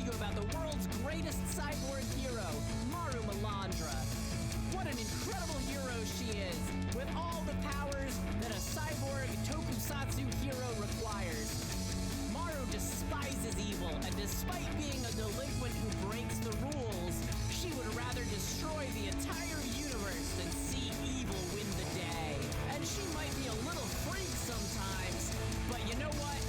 you about the world's greatest cyborg hero, Maru Malandra. What an incredible hero she is, with all the powers that a cyborg tokusatsu hero requires. Maru despises evil, and despite being a delinquent who breaks the rules, she would rather destroy the entire universe than see evil win the day. And she might be a little freak sometimes, but you know what?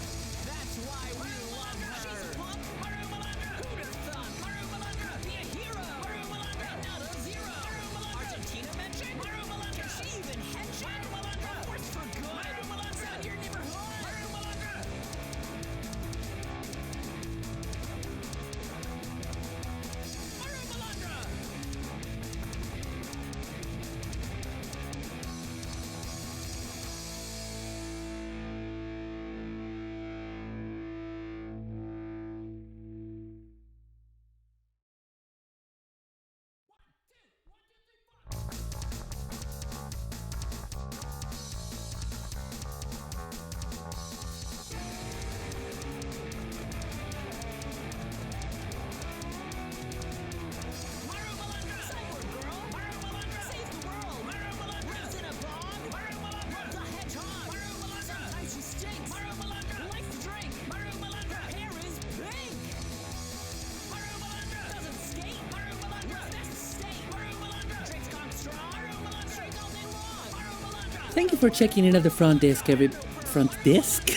That's why we love her. She's a punk. Maru Malandra. Who'd have thought? Maru Malandra. Be a hero. Maru Malandra. Not a zero. Maru Malandra. Argentina mentioned. Maru Malandra. Can she even henshin? Maru Malandra. Force for good. Maru Malandra. Out your neighborhood. Maru Malandra. Maru Malandra. Maru Malandra! Cyborg girl! Maru Malandra! Save the world! Maru Malandra! Lives in a bog! Maru Malandra! The hedgehog! Maru Malandra! Sometimes she stinks! Maru Malandra! Likes to drink! Maru Malandra! Hair is pink! Maru Malandra! Doesn't skate! Maru Malandra! Best steak! Maru Malandra! Drinks Kong Strong! Maru Malandra! Straight all day long! Maru Malandra! Thank you for checking in at the front desk, front desk?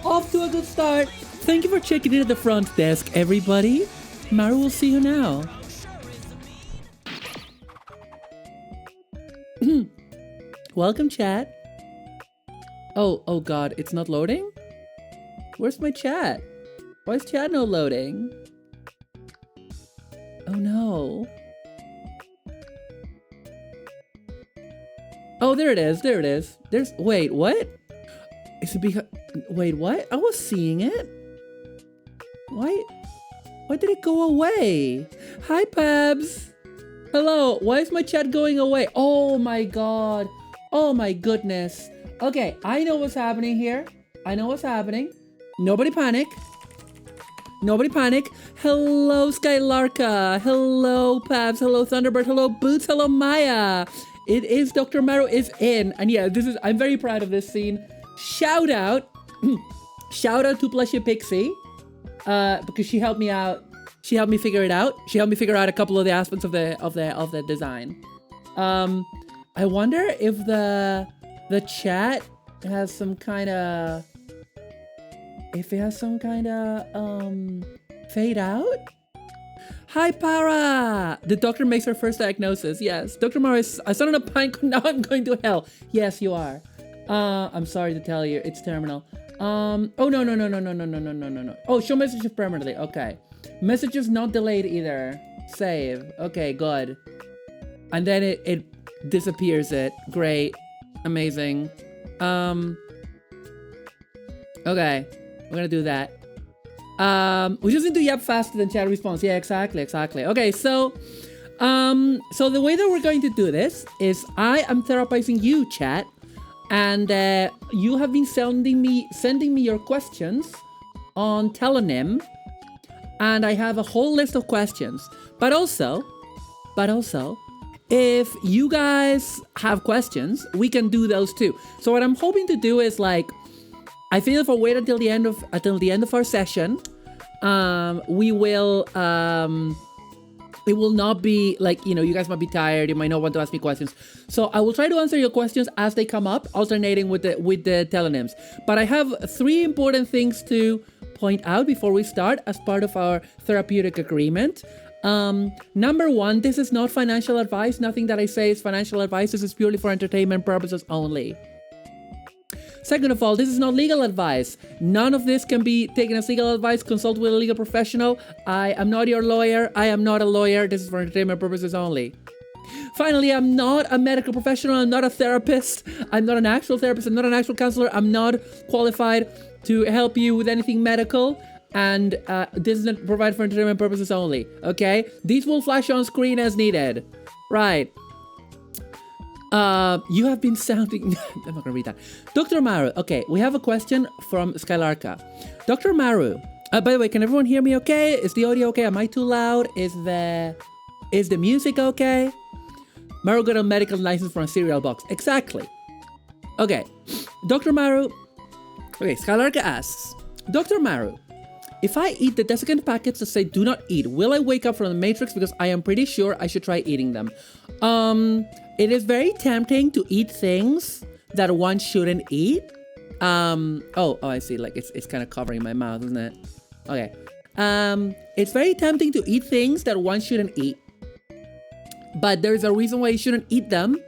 Off to a good start. Thank you for checking in at the front desk, everybody. Maru will see you now. Welcome, chat. Oh God, it's not loading? Where's my chat? Why is chat not loading? Oh no. Oh, there it is. There it is. Wait, what? Is it because... Wait, what? I was seeing it. Why did it go away? Hi, Pabs. Hello. Why is my chat going away? Oh my God. Oh my goodness. Okay, I know what's happening here. I know what's happening. Nobody panic. Nobody panic. Hello, Skylarka. Hello, Pabs. Hello, Thunderbird. Hello, Boots. Hello, Maya. It is Dr. Maru is in. And yeah, I'm very proud of this scene. Shout out. Shout out to Plushie Pixie. Because she helped me out. She helped me figure it out. She helped me figure out a couple of the aspects of the design. I wonder if the chat has some kind of... If it has some kind of fade out? Hi, Para! The doctor makes her first diagnosis. Yes. Dr. Maru is... I started on a pine cone, now I'm going to hell. Yes, you are. I'm sorry to tell you, it's terminal. Oh, no. Oh, show messages permanently. Okay. Messages not delayed either. Save. Okay, good. And then it disappears it. Great. Amazing. Okay. We're gonna do that. We just need to yap faster than chat response. Yeah, exactly. Okay, so the way that we're going to do this is I am therapizing you, chat, and you have been sending me your questions on Telenym, and I have a whole list of questions. But also, if you guys have questions, we can do those too. So what I'm hoping to do is like, I feel if I wait until the end of our session, we will it will not be like, you guys might be tired, you might not want to ask me questions. So I will try to answer your questions as they come up, alternating with the telonyms. But I have 3 important things to point out before we start as part of our therapeutic agreement. Number 1, this is not financial advice. Nothing that I say is financial advice. This is purely for entertainment purposes only. Second of all, this is not legal advice. None of this can be taken as legal advice. Consult with a legal professional. I am not your lawyer. I am not a lawyer. This is for entertainment purposes only. Finally, I'm not a medical professional. I'm not a therapist. I'm not an actual therapist. I'm not an actual counselor. I'm not qualified to help you with anything medical. And this is provided for entertainment purposes only. Okay? These will flash on screen as needed. Right. You have been sounding... I'm not gonna read that. Dr. Maru. Okay, we have a question from Skylarka. Dr. Maru, By the way, can everyone hear me okay? Is the audio okay? Am I too loud? Is the music okay? Maru got a medical license from a cereal box. Exactly. Okay. Dr. Maru. Okay, Skylarka asks, Dr. Maru, if I eat the desiccant packets that say do not eat, will I wake up from the Matrix? Because I am pretty sure I should try eating them. It is very tempting to eat things that one shouldn't eat. Oh, I see. Like it's kind of covering my mouth, isn't it? Okay. It's very tempting to eat things that one shouldn't eat. But there's a reason why you shouldn't eat them.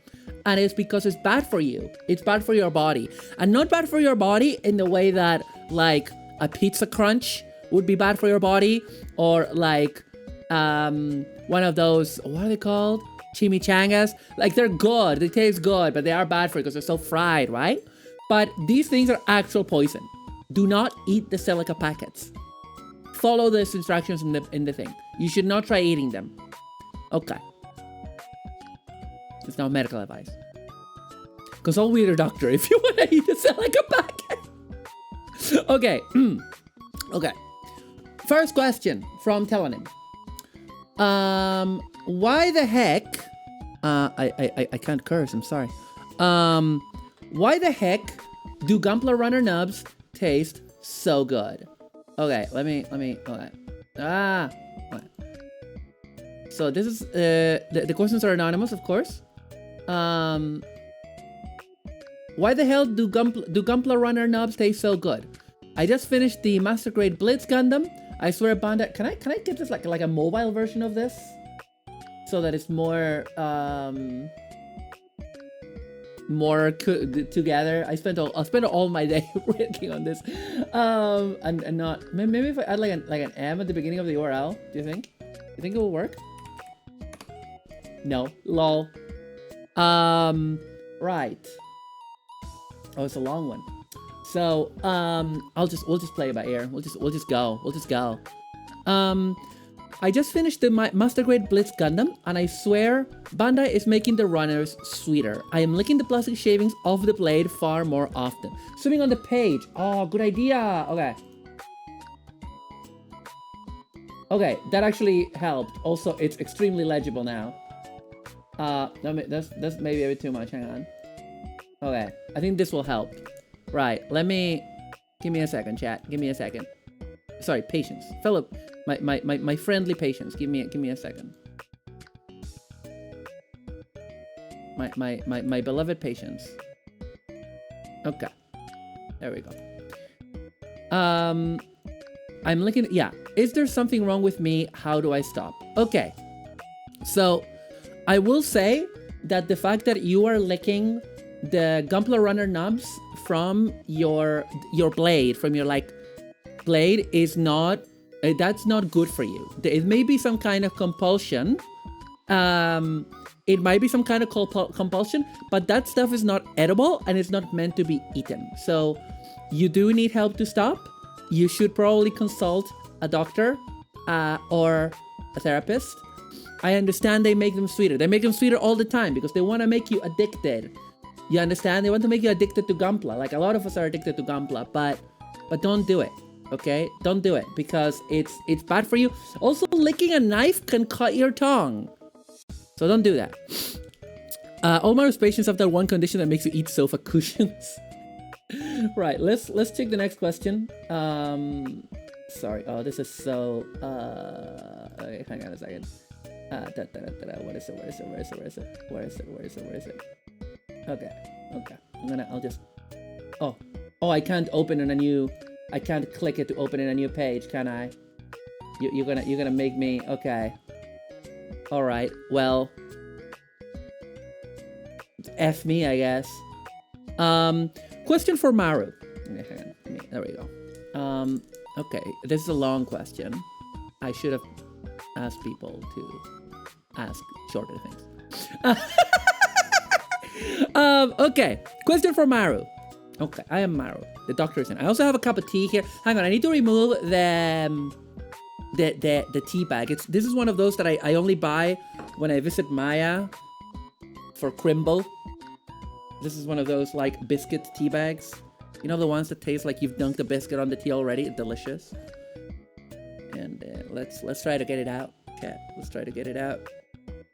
And it's because it's bad for you. It's bad for your body. And not bad for your body in the way that like a pizza crunch would be bad for your body. Or like one of those, what are they called? Chimichangas. Like they're good. They taste good, but they are bad for you because they're so fried, right? But these things are actual poison. Do not eat the silica packets. Follow these instructions in the thing. You should not try eating them. Okay. It's not medical advice. Consult with your doctor if you want to eat the silica packet. Okay. Okay. First question from Telenim. Why the heck? I can't curse. I'm sorry. Why the heck do Gunpla Runner nubs taste so good? Okay, let me. Okay. Okay. So this is the questions are anonymous, of course. Why the hell do Gunpla Runner nubs taste so good? I just finished the Master Grade Blitz Gundam. I swear, Bandai. Can I get this like a mobile version of this, so that it's more together. I'll spend all my day working on this, and not maybe if I add like an M at the beginning of the URL. Do you think? You think it will work? No. Lol. Right. Oh, it's a long one. So, we'll just play it by ear. We'll just go. I just finished the Master Grade Blitz Gundam, and I swear Bandai is making the runners sweeter. I am licking the plastic shavings off the blade far more often. Swimming on the page. Oh, good idea. Okay. Okay, that actually helped. Also, it's extremely legible now. That's maybe a bit too much. Hang on. Okay, I think this will help. Right, give me a second, chat. Give me a second. Sorry, patience. Philip, my friendly patience. Give me a second. My beloved patience. Okay. There we go. I'm looking, yeah. Is there something wrong with me? How do I stop? Okay. So, I will say that the fact that you are licking the Gunpla Runner nubs from your blade, from your blade, is not, that's not good for you. It may be some kind of compulsion. It might be some kind of compulsion, but that stuff is not edible and it's not meant to be eaten. So you do need help to stop. You should probably consult a doctor or a therapist. I understand they make them sweeter. They make them sweeter all the time because they want to make you addicted. You understand? They want to make you addicted to Gunpla. Like a lot of us are addicted to Gunpla, but don't do it. Okay? Don't do it because it's bad for you. Also, licking a knife can cut your tongue. So don't do that. All my patients have that one condition that makes you eat sofa cushions. Right, let's check the next question. Sorry. Oh, this is so okay, hang on a second. What is it? Where is it? Okay. I'll just I can't open in a new, I can't click it to open in a new page, can I? You're gonna make me, okay. Alright, well, F me, I guess. Question for Maru. Hang on, there we go. Okay, this is a long question. I should have asked people to ask shorter things. Okay, question for Maru. Okay, I am Maru. The doctor is in. I also have a cup of tea here. Hang on, I need to remove the tea bag. This is one of those that I only buy when I visit Maya for Crimble. This is one of those like biscuit tea bags. You know the ones that taste like you've dunked a biscuit on the tea already? Delicious. And let's try to get it out. Okay, let's try to get it out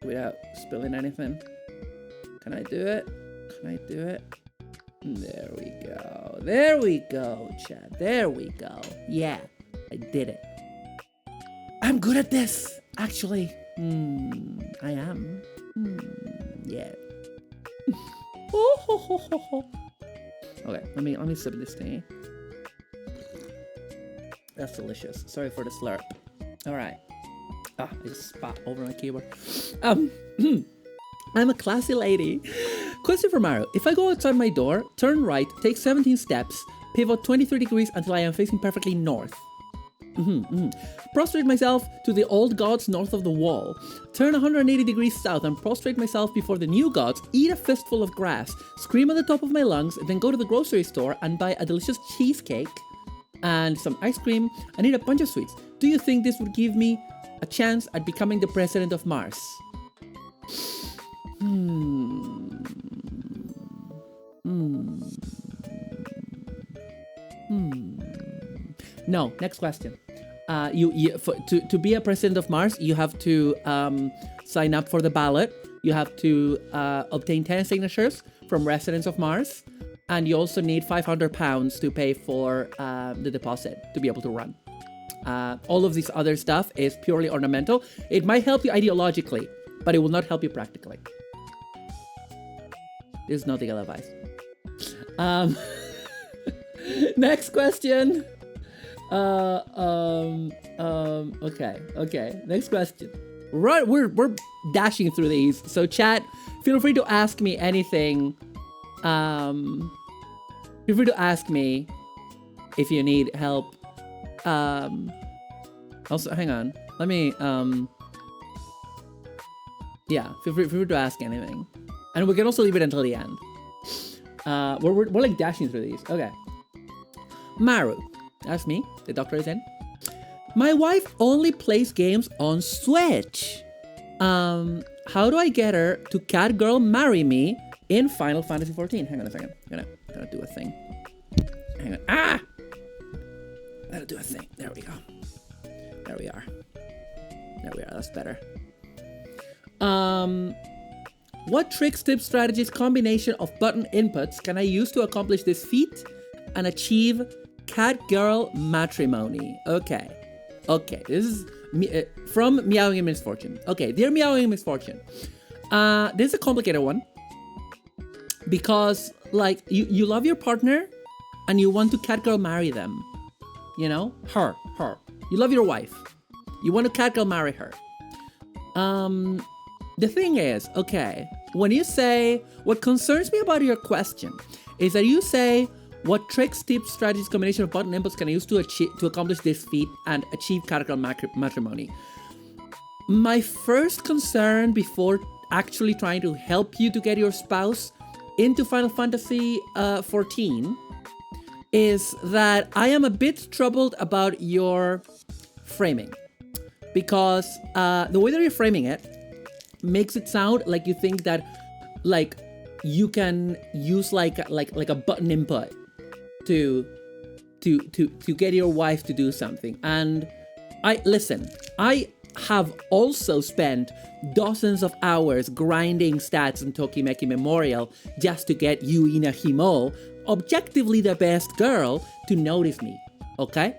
without spilling anything. Can I do it? Can I do it? There we go. There we go, chat. There we go. Yeah, I did it. I'm good at this, actually. I am. Yeah. Okay, let me sip this thing. That's delicious. Sorry for the slurp. All right. I just spat over my keyboard. I'm a classy lady. Question for Mario. If I go outside my door, turn right, take 17 steps, pivot 23 degrees until I am facing perfectly north. Prostrate myself to the old gods north of the wall. Turn 180 degrees south and prostrate myself before the new gods. Eat a fistful of grass. Scream at the top of my lungs. Then go to the grocery store and buy a delicious cheesecake and some ice cream and eat a bunch of sweets. Do you think this would give me a chance at becoming the president of Mars? No. Next question. To be a president of Mars, you have to sign up for the ballot. You have to obtain 10 signatures from residents of Mars, and you also need £500 to pay for the deposit to be able to run. All of this other stuff is purely ornamental. It might help you ideologically, but it will not help you practically. This is not legal advice. Next question. Okay. Next question. Right, we're dashing through these. So chat, feel free to ask me anything. Feel free to ask me if you need help. Also, hang on. Let me. Yeah, feel free to ask anything, and we can also leave it until the end. We're like dashing through these. Okay. Maru. That's me. The doctor is in. My wife only plays games on Switch. How do I get her to Catgirl marry me in Final Fantasy XIV? Hang on a second. I'm gonna do a thing. Hang on. Gotta do a thing. There we go. There we are. That's better. What tricks, tips, strategies, combination of button inputs can I use to accomplish this feat and achieve Catgirl matrimony? Okay. This is from Meowing in Misfortune. Okay, dear Meowing in Misfortune. This is a complicated one. Because, like, you love your partner and you want to Catgirl marry them. You know? Her. You love your wife. You want to Catgirl marry her. The thing is, okay, when you say, what concerns me about your question is that you say, what tricks, tips, strategies, combination of button inputs can I use to accomplish this feat and achieve Catgirl matrimony? My first concern before actually trying to help you to get your spouse into Final Fantasy XIV is that I am a bit troubled about your framing. Because the way that you're framing it makes it sound like you think that like you can use like a button input to get your wife to do something. And I have also spent dozens of hours grinding stats in Tokimeki Memorial just to get Yuina Himo, objectively the best girl, to notice me. Okay?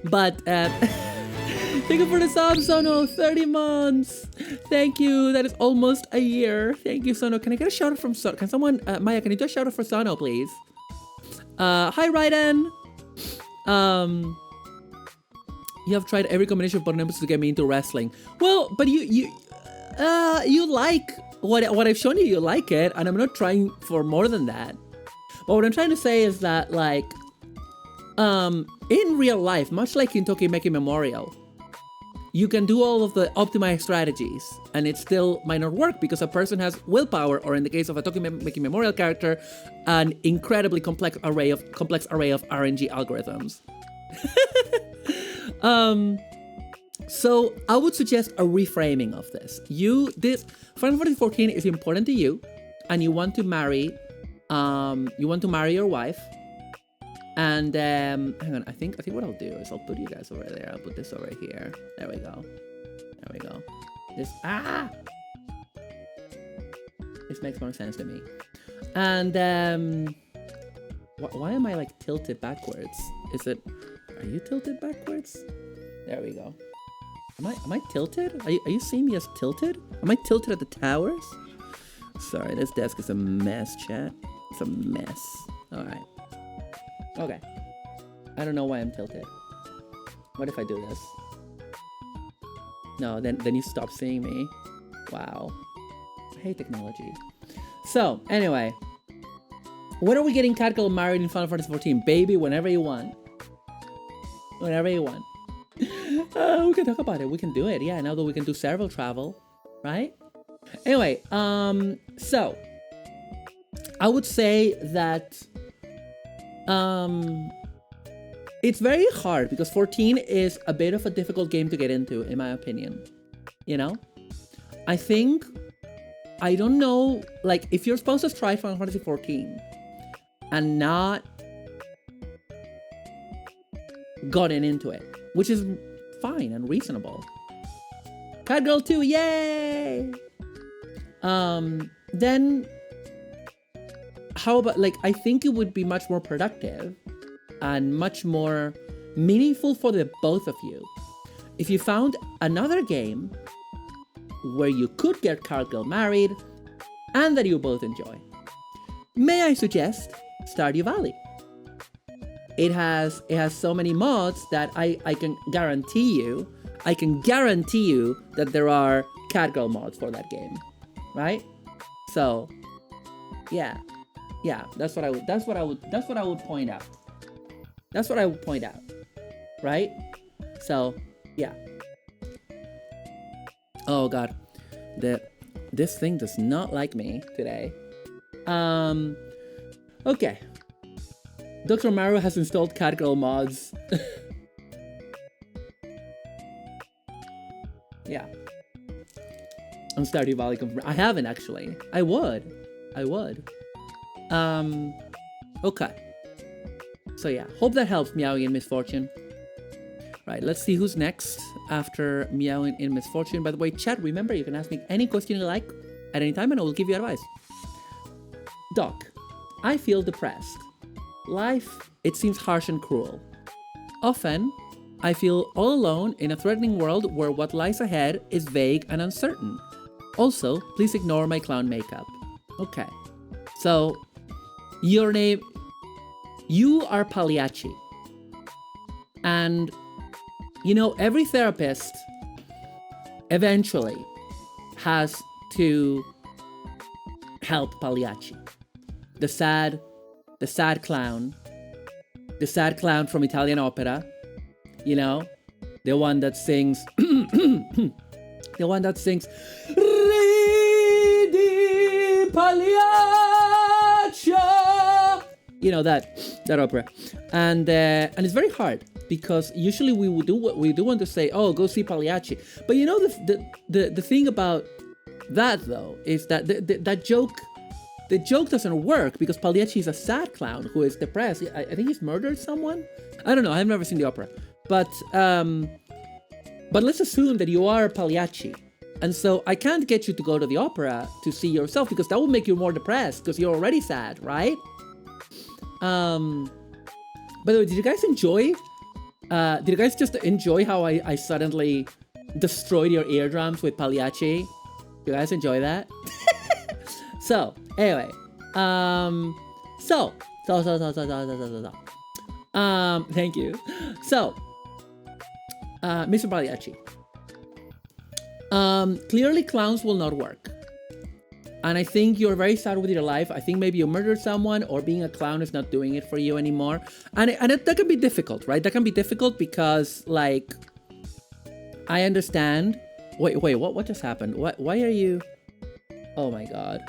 But thank you for the sub, Sono. 30 months. Thank you. That is almost a year. Thank you, Sono. Can I get a shout out from Sono? Can someone, Maya, can you do a shout out for Sono, please? Hi, Raiden. You have tried every combination of button inputs to get me into wrestling. Well, but you like what I've shown you. You like it, and I'm not trying for more than that. But what I'm trying to say is that, like, in real life, much like in Tokimeki Memorial, you can do all of the optimized strategies, and it still might not work because a person has willpower, or in the case of a Tokimeki Memorial character, an incredibly complex array of RNG algorithms. So I would suggest a reframing of this. This Final Fantasy XIV is important to you, and you want to marry your wife. And hang on, I think what I'll do is I'll put you guys over there. I'll put this over here. There we go. There we go. This this makes more sense to me. And why am I like tilted backwards? Are you tilted backwards? There we go. Am I tilted? Are you seeing me as tilted? Am I tilted at the towers? Sorry, this desk is a mess, chat. It's a mess. Alright. Okay. I don't know why I'm tilted. What if I do this? No, then you stop seeing me. Wow. I hate technology. So, anyway. When are we getting Catgirl married in Final Fantasy XIV? Baby, whenever you want. Whenever you want. We can talk about it. We can do it. Yeah, now that we can do several travel. Right? Anyway, so. I would say that it's very hard because 14 is a bit of a difficult game to get into, in my opinion. You know? I don't know, like, if you're supposed to try Final Fantasy 14 and not gotten into it, which is fine and reasonable. Catgirl 2, yay! Then how about, like, I think it would be much more productive and much more meaningful for the both of you if you found another game where you could get Catgirl married and that you both enjoy. May I suggest Stardew Valley? It has so many mods that I can guarantee you that there are Catgirl mods for that game, right? So, yeah, that's what I would point out. That's what I would point out, right? So, yeah. Oh God, this thing does not like me today. Okay. Dr. Maru has installed Catgirl mods. Yeah. On Stardew Valley. I haven't actually. I would. Okay. So yeah, hope that helps Meowing in Misfortune. Right, let's see who's next after Meowing in Misfortune. By the way, chat, remember you can ask me any question you like at any time and I will give you advice. Doc, I feel depressed. Life, it seems harsh and cruel. Often, I feel all alone in a threatening world where what lies ahead is vague and uncertain. Also, please ignore my clown makeup. Okay, so your name, you are Pagliacci. And, you know, every therapist eventually has to help Pagliacci. The sad clown from Italian opera, you know, the one that sings, Ridi Pagliaccio, you know, that opera, and it's very hard because usually we would do what we do want to say, oh, go see Pagliacci, but you know the thing about that though is that that joke. The joke doesn't work because Pagliacci is a sad clown who is depressed. I think he's murdered someone. I don't know. I've never seen the opera, but let's assume that you are Pagliacci, and so I can't get you to go to the opera to see yourself because that would make you more depressed because you're already sad, right? By the way, did you guys enjoy? Did you guys just enjoy how I suddenly destroyed your eardrums with Pagliacci? You guys enjoy that? So, anyway, thank you. So, Mr. Pagliacci, clearly clowns will not work. And I think you're very sad with your life. I think maybe you murdered someone or being a clown is not doing it for you anymore. And that can be difficult, right? That can be difficult because, like, I understand. Wait, what just happened? Why are you... Oh my God.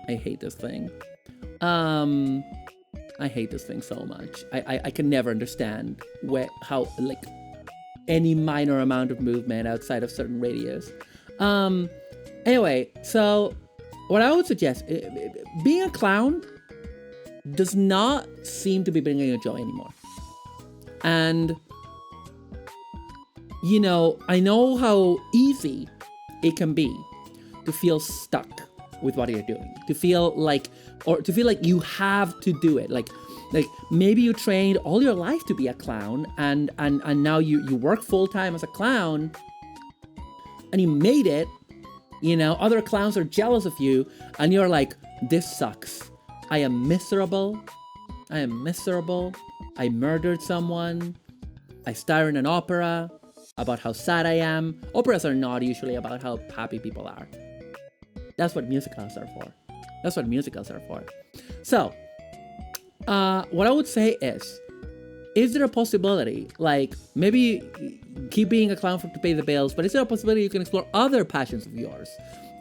I hate this thing. I hate this thing so much. I can never understand how like any minor amount of movement outside of certain radius. Anyway, so what I would suggest, being a clown does not seem to be bringing you joy anymore. And, you know, I know how easy it can be to feel stuck with what you're doing, to feel like you have to do it. Like maybe you trained all your life to be a clown, and now you work full time as a clown, and you made it. You know, other clowns are jealous of you, and you're like, this sucks. I am miserable. I murdered someone. I star in an opera about how sad I am. Operas are not usually about how happy people are. That's what musicals are for. So, what I would say is there a possibility, like, maybe keep being a clown to pay the bills, but is there a possibility you can explore other passions of yours?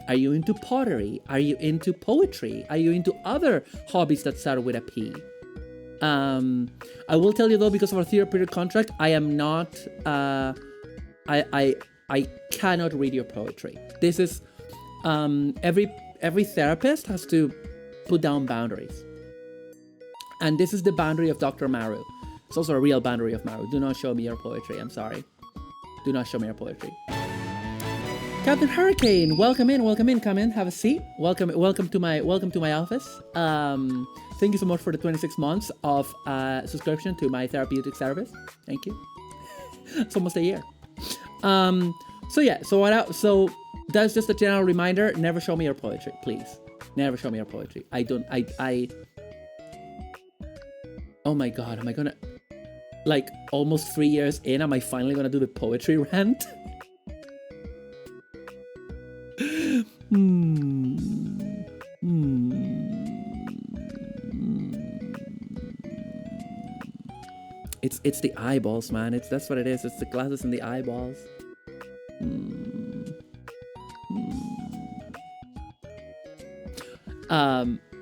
Are you into pottery? Are you into poetry? Are you into other hobbies that start with a P? I will tell you though, because of our therapeutic contract, I am not, I cannot read your poetry. This is, every therapist has to put down boundaries. And this is the boundary of Dr. Maru. It's also a real boundary of Maru. Do not show me your poetry. I'm sorry. Do not show me your poetry. Captain Hurricane, welcome in, come in, have a seat. Welcome to my office. Thank you so much for the 26 months of subscription to my therapeutic service. Thank you. It's almost a year. So that's just a general reminder. Never show me your poetry, please. Never show me your poetry. Oh my God, am I gonna, like, almost 3 years in, am I finally gonna do the poetry rant? It's the eyeballs, man. That's what it is. It's the glasses and the eyeballs.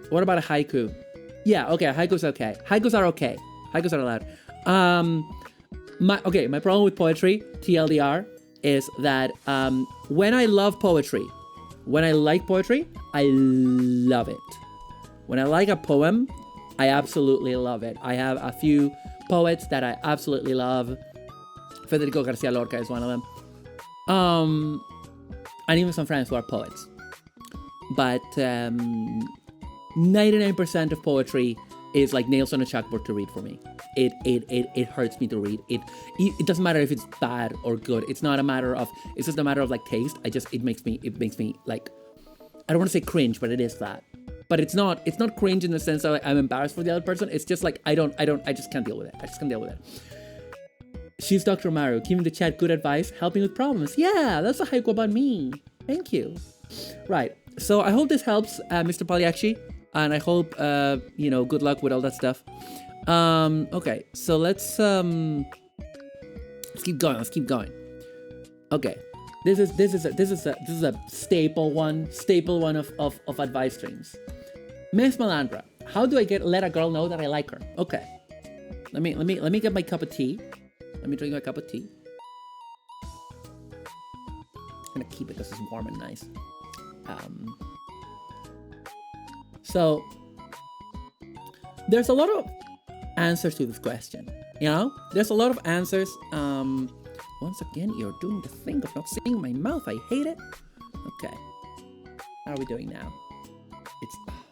What about a haiku? Yeah, okay, haikus okay. Haikus are okay. Haikus are allowed. My problem with poetry, TLDR, is that when I love poetry, when I like poetry, I love it. When I like a poem, I absolutely love it. I have a few poets that I absolutely love. Federico Garcia Lorca is one of them. And even some friends who are poets. But 99% of poetry is like nails on a chalkboard to read for me. It hurts me to read. It doesn't matter if it's bad or good. It's just a matter of like taste. It makes me like, I don't want to say cringe, but it is that. But it's not cringe in the sense that I'm embarrassed for the other person. It's just like I just can't deal with it. She's Dr. Maru, giving the chat good advice, helping with problems. Yeah, that's a haiku about me. Thank you. Right. So I hope this helps, Mr. Pagliacci, and I hope good luck with all that stuff. Okay, so let's keep going. Okay, this is a staple one of advice streams. Miss Melandra, how do I let a girl know that I like her? Okay, let me get my cup of tea. Let me drink my cup of tea. I'm gonna keep it because it's warm and nice. So there's a lot of answers to this question. There's a lot of answers. Once again, you're doing the thing of not seeing my mouth. I hate it. Okay, how are we doing now?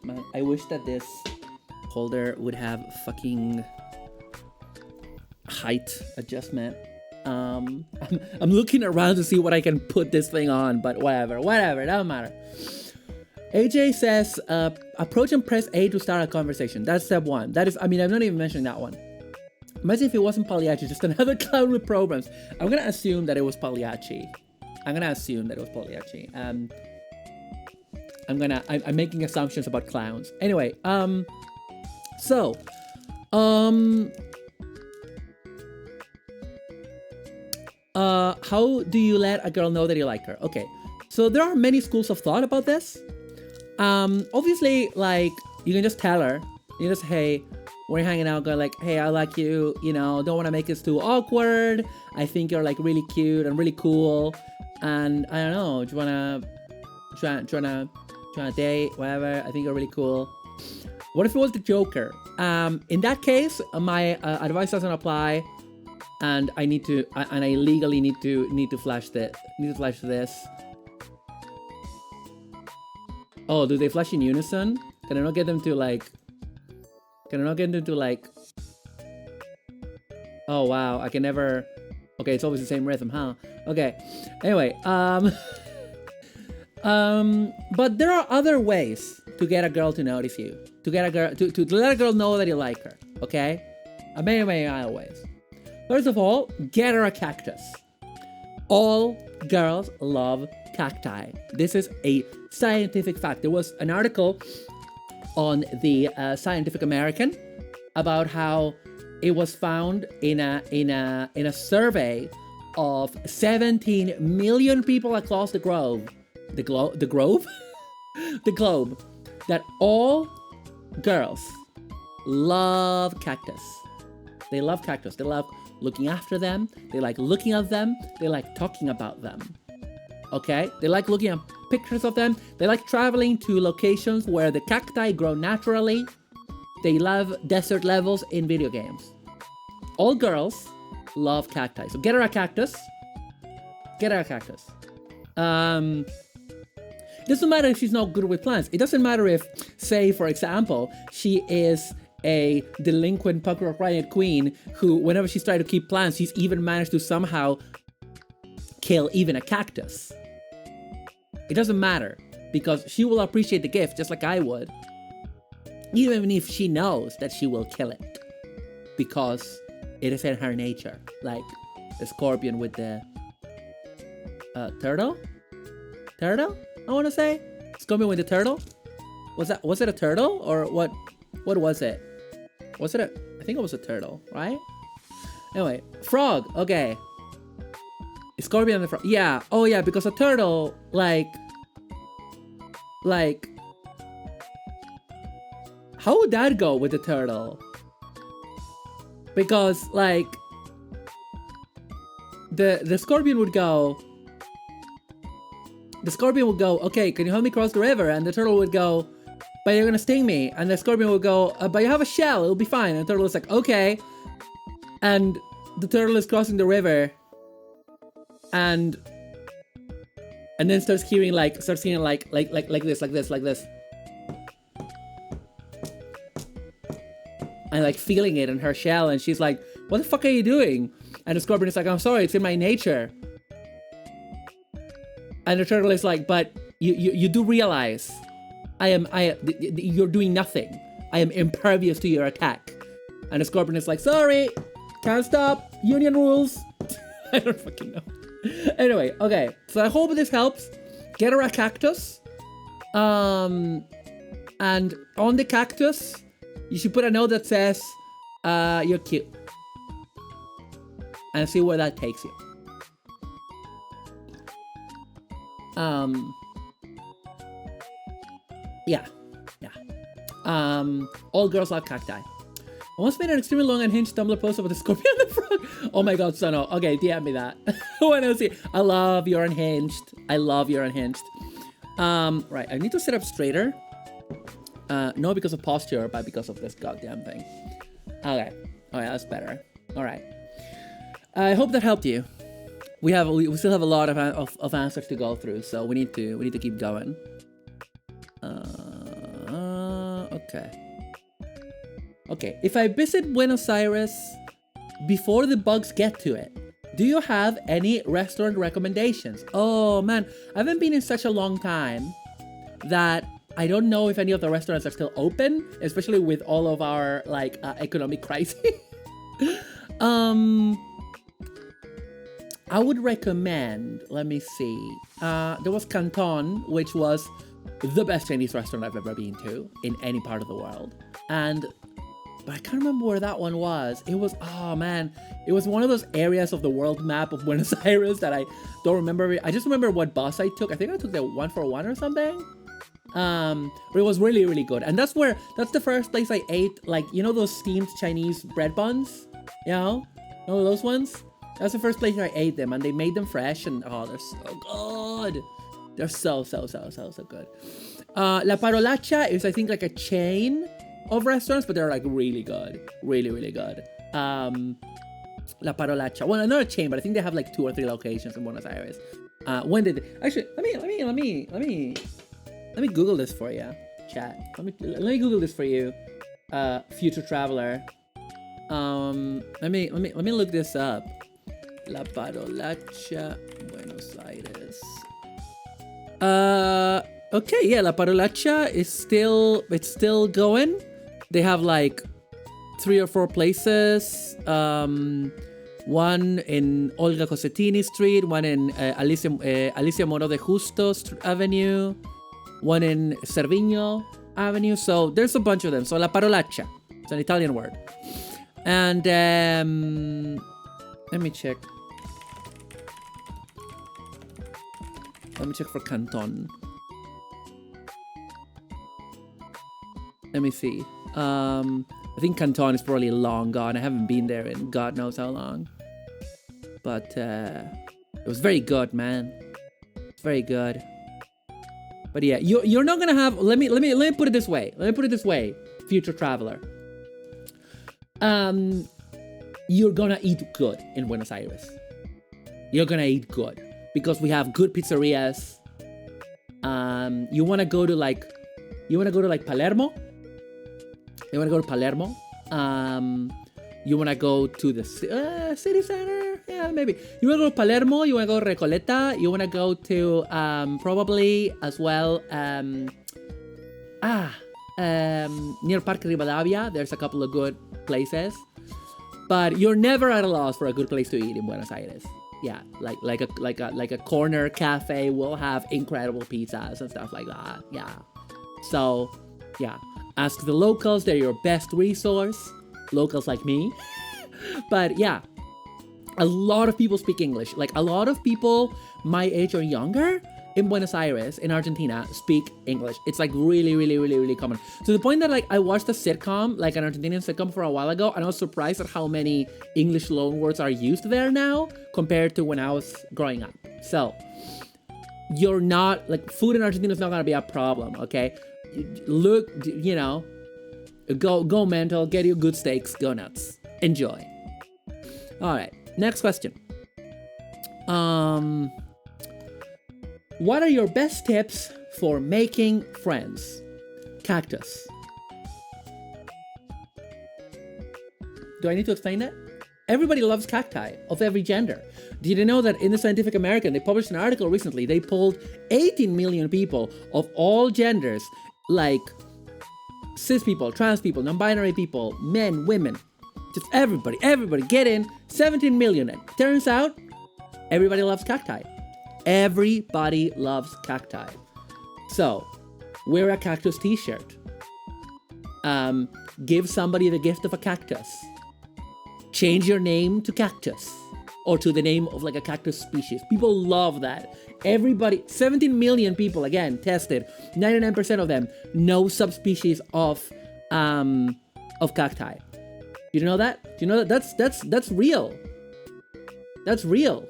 Man, I wish that this holder would have fucking height adjustment. I'm looking around to see what I can put this thing on, but whatever, doesn't matter. AJ says, approach and press A to start a conversation. That's step one. That is, I'm not even mentioning that one. Imagine if it wasn't Pagliacci, just another clown with programs. I'm gonna assume that it was Pagliacci. I'm making assumptions about clowns. Anyway, how do you let a girl know that you like her? Okay, so there are many schools of thought about this. Obviously, like, you can just tell her, you just, hey, we're hanging out, going like, hey, I like you, don't want to make this too awkward. I think you're like really cute and really cool. And I don't know, do you wanna date, whatever? I think you're really cool. What if it was the Joker? In that case, my advice doesn't apply, and I legally need to flash this. Oh, do they flash in unison? Can I not get them to like? Oh wow, I can never. Okay, it's always the same rhythm, huh? Okay. Anyway, but there are other ways to get a girl to notice you, to get a girl to let a girl know that you like her. Okay, many other ways. First of all, get her a cactus. All girls love cacti. This is a scientific fact. There was an article on the Scientific American about how it was found in a survey of 17 million people across the globe. The globe. That all girls love cactus. They love cactus. They love looking after them. They like looking at them. They like talking about them. Okay? They like looking at pictures of them. They like traveling to locations where the cacti grow naturally. They love desert levels in video games. All girls love cacti. So get her a cactus. Get her a cactus. It doesn't matter if she's not good with plants. It doesn't matter if, say, for example, she is a delinquent punk rock riot queen who, whenever she's trying to keep plants, she's even managed to somehow kill even a cactus. It doesn't matter, because she will appreciate the gift just like I would, even if she knows that she will kill it, because it is in her nature. Like the scorpion with the turtle? I want to say scorpion with the turtle. Was it a turtle or what? What was it? I think it was a turtle, right? Anyway, frog. Okay. Scorpion and the frog. Yeah. Oh yeah, because a turtle like how would that go with the turtle? Because like the scorpion would go. The scorpion would go, okay, can you help me cross the river? And the turtle would go, but you're gonna sting me. And the scorpion would go, but you have a shell, it'll be fine. And the turtle is like, okay. And the turtle is crossing the river, and then starts hearing like this. And like feeling it in her shell, and she's like, what the fuck are you doing? And the scorpion is like, I'm sorry, it's in my nature. And the turtle is like, but you do realize you're doing nothing. I am impervious to your attack. And the scorpion is like, sorry, can't stop, union rules. I don't fucking know. Anyway, okay, so I hope this helps. Get her a cactus. And on the cactus, you should put a note that says, you're cute. And see where that takes you. Yeah. All girls love cacti. I once made an extremely long unhinged Tumblr post about the scorpion and the frog. Oh my god, Sono. Okay, DM me that. When I see, I love your unhinged. Right, I need to sit up straighter. Not because of posture, but because of this goddamn thing. Okay, that's better. All right. I hope that helped you. We still have a lot of answers to go through, so we need to keep going. Okay. If I visit Buenos Aires before the bugs get to it, do you have any restaurant recommendations? Oh man, I haven't been in such a long time that I don't know if any of the restaurants are still open, especially with all of our economic crisis. I would recommend, let me see, there was Canton, which was the best Chinese restaurant I've ever been to in any part of the world. But I can't remember where that one was. It was, it was one of those areas of the world map of Buenos Aires that I don't remember. I just remember what bus I took. I think I took the 141 or something. But it was really, really good. And that's the first place I ate, those steamed Chinese bread buns? Those ones? That's the first place I ate them, and they made them fresh, and they're so good. They're so good. La Parolacha is, I think, like a chain of restaurants, but they're like really good, really, really good. La Parolacha. Well, not a chain, but I think they have like 2 or 3 locations in Buenos Aires. When did actually? Let me Google this for you, chat. Let me Google this for you, future traveler. Let me look this up. La Parolacha, Buenos Aires. Okay, yeah, La Parolacha is still going. They have like 3 or 4 places. One in Olga Cossettini Street, one in Alicia Moro de Justo Avenue, one in Cerviño Avenue. So there's a bunch of them. So La Parolacha, it's an Italian word. And let me check. Let me check for Canton. Let me see. I think Canton is probably long gone. I haven't been there in God knows how long. But it was very good, man. It's very good. But yeah, you're not gonna have. Let me put it this way. Future traveler. You're gonna eat good in Buenos Aires. You're gonna eat good because we have good pizzerias. You wanna go to Palermo. You wanna go to Palermo. You wanna go to the city center. Yeah, maybe. You wanna go to Palermo. You wanna go to Recoleta. You wanna go to probably as well. Near Parque Rivadavia, there's a couple of good places. But you're never at a loss for a good place to eat in Buenos Aires. Yeah, like a corner cafe will have incredible pizzas and stuff like that. Yeah. So, yeah. Ask the locals, they're your best resource. Locals like me. But yeah, a lot of people speak English. Like a lot of people my age or younger in Buenos Aires, in Argentina, speak English. It's like really, really, really, really common. To the point that like I watched a sitcom, like an Argentinian sitcom for a while ago, and I was surprised at how many English loanwords are used there now compared to when I was growing up. So, you're not, like, food in Argentina is not gonna be a problem, okay? Look, you know, go mental, get your good steaks, go nuts. Enjoy. All right, next question. What are your best tips for making friends? Cactus. Do I need to explain that? Everybody loves cacti of every gender. Did you know that in the Scientific American, they published an article recently, they polled 18 million people of all genders, like cis people, trans people, non-binary people, men, women, just everybody, get in, 17 million. And turns out, everybody loves cacti. Everybody loves cacti. So, wear a cactus t-shirt. Give somebody the gift of a cactus. Change your name to Cactus. Or to the name of like a cactus species. People love that. Everybody, 17 million people, again, tested. 99% of them know subspecies of cacti. You know that? Do you know that? That's real. That's real.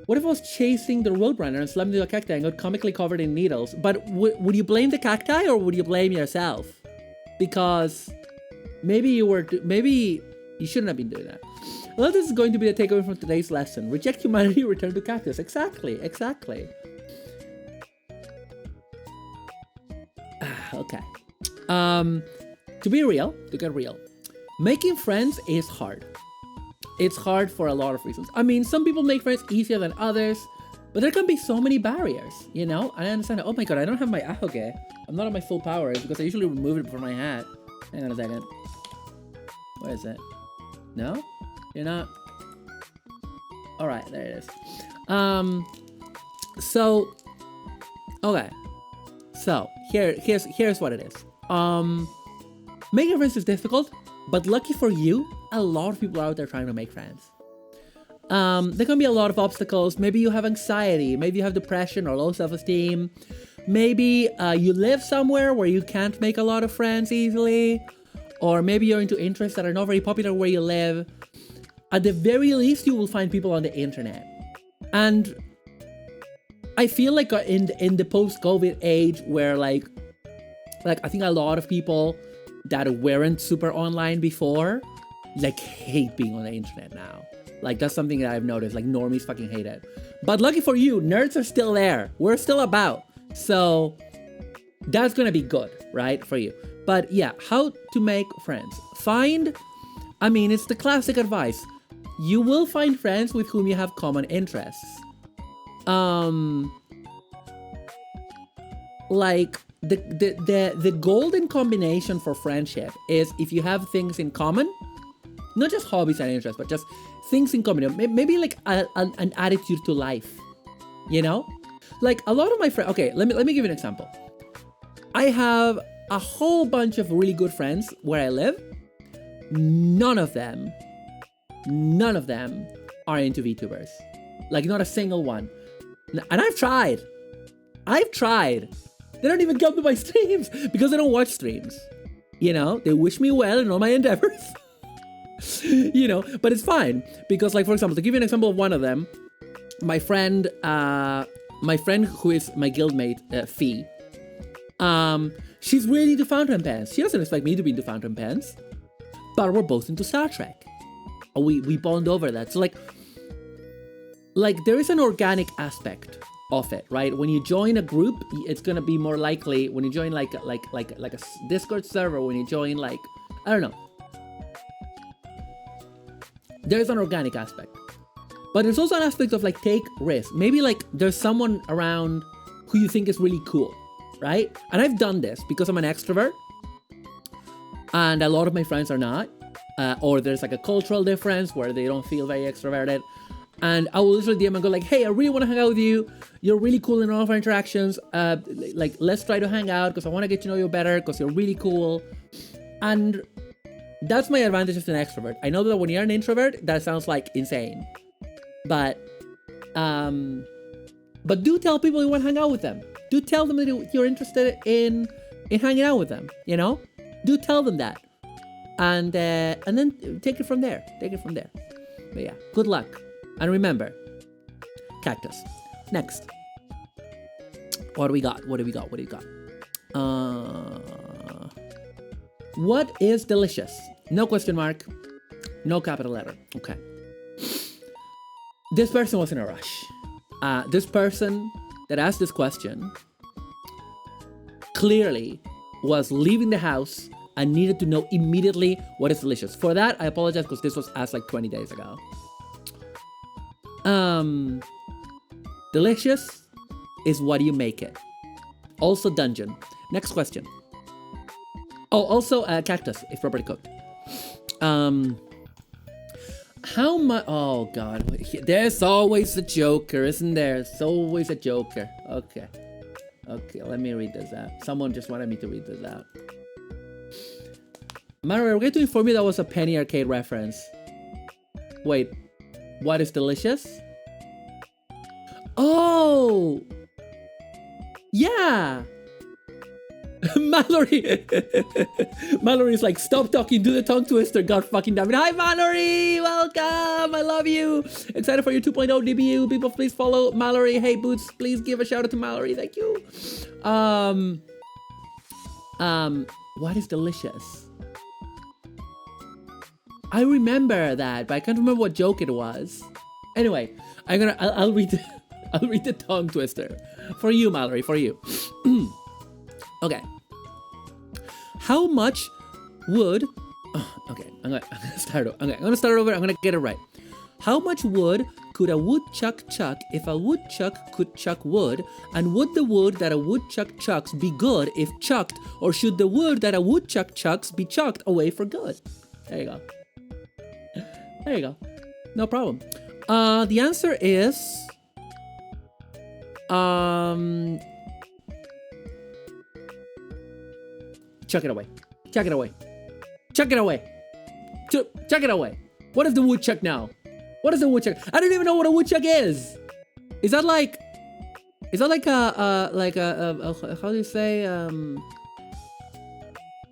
What if I was chasing the roadrunner and slammed into a cacti and got comically covered in needles? But would you blame the cacti or would you blame yourself? Because maybe you shouldn't have been doing that. Well, this is going to be the takeaway from today's lesson. Reject humanity, return to cactus. Exactly. Okay. To get real, making friends is hard. It's hard for a lot of reasons. I mean, some people make friends easier than others, but there can be so many barriers, you know? I understand. Oh my god, I don't have my ahoge. I'm not at my full power because I usually remove it from my hat. Hang on a second. Where is it? No? You're not? Alright, there it is. Okay. So, here's what it is. Making friends is difficult, but lucky for you, a lot of people are out there trying to make friends. There can be a lot of obstacles. Maybe you have anxiety, maybe you have depression or low self-esteem. Maybe you live somewhere where you can't make a lot of friends easily. Or maybe you're into interests that are not very popular where you live. At the very least, you will find people on the internet. And I feel like in the post-COVID age where like Like, I think a lot of people that weren't super online before, like, hate being on the internet now. Like, that's something that I've noticed. Like, normies fucking hate it. But lucky for you, nerds are still there. We're still about. So that's gonna be good, right, for you. But yeah, how to make friends. It's the classic advice. You will find friends with whom you have common interests. Like, the golden combination for friendship is if you have things in common, not just hobbies and interests, but just things in common. Maybe like an attitude to life, you know? Like a lot of my friends, okay, let me give you an example. I have a whole bunch of really good friends where I live. None of them are into VTubers. Like, not a single one. And I've tried. They don't even come to my streams because they don't watch streams. You know, they wish me well in all my endeavors. You know, but it's fine because, like, for example, to give you an example of one of them, my friend who is my guildmate, Fee, she's really into fountain pens. She doesn't expect me to be into fountain pens, but we're both into Star Trek. We bond over that. So like there is an organic aspect of it, right? When you join a group, it's gonna be more likely when you join like a Discord server, when you join like, I don't know. There's an organic aspect. But there's also an aspect of like take risks. Maybe like there's someone around who you think is really cool, right? And I've done this because I'm an extrovert and a lot of my friends are not. Or there's like a cultural difference where they don't feel very extroverted. And I will literally DM and go like, hey, I really want to hang out with you. You're really cool in all of our interactions. Like, let's try to hang out because I want to get to know you better because you're really cool. And that's my advantage as an extrovert. I know that when you're an introvert, that sounds like insane. But do tell people you want to hang out with them. Do tell them that you're interested in hanging out with them, you know? Do tell them that. And then take it from there. But yeah, good luck. And remember, cactus. Next. What do we got? What is delicious? No question mark. No capital letter. Okay. This person was in a rush. This person that asked this question clearly was leaving the house and needed to know immediately what is delicious. For that, I apologize because this was asked like 20 days ago. Delicious is what you make it. Also dungeon. Next question. Oh, also cactus if properly cooked. How much? Oh God, there's always a joker, isn't there? There's always a joker. Okay, let me read this out. Someone just wanted me to read this out. Mario, we're going to inform you that was a Penny Arcade reference. Wait, what is delicious? Oh! Yeah! Mallory's like, stop talking, do the tongue twister, god fucking damn it. Hi Mallory! Welcome! I love you! Excited for your 2.0 debut. People, please follow Mallory. Hey Boots, please give a shout out to Mallory. Thank you. What is delicious? I remember that, but I can't remember what joke it was. Anyway, I'll read the tongue twister for you, Mallory, for you. Okay. How much wood? Oh, okay, I'm gonna start over. I'm gonna start over. I'm gonna get it right. How much wood could a woodchuck chuck if a woodchuck could chuck wood? And would the wood that a woodchuck chucks be good if chucked, or should the wood that a woodchuck chucks be chucked away for good? There you go. There you go. No problem. The answer is chuck it away. Chuck it away. Chuck it away. Chuck it away. What is the woodchuck now? What is a woodchuck? I don't even know what a woodchuck is. Is that like a how do you say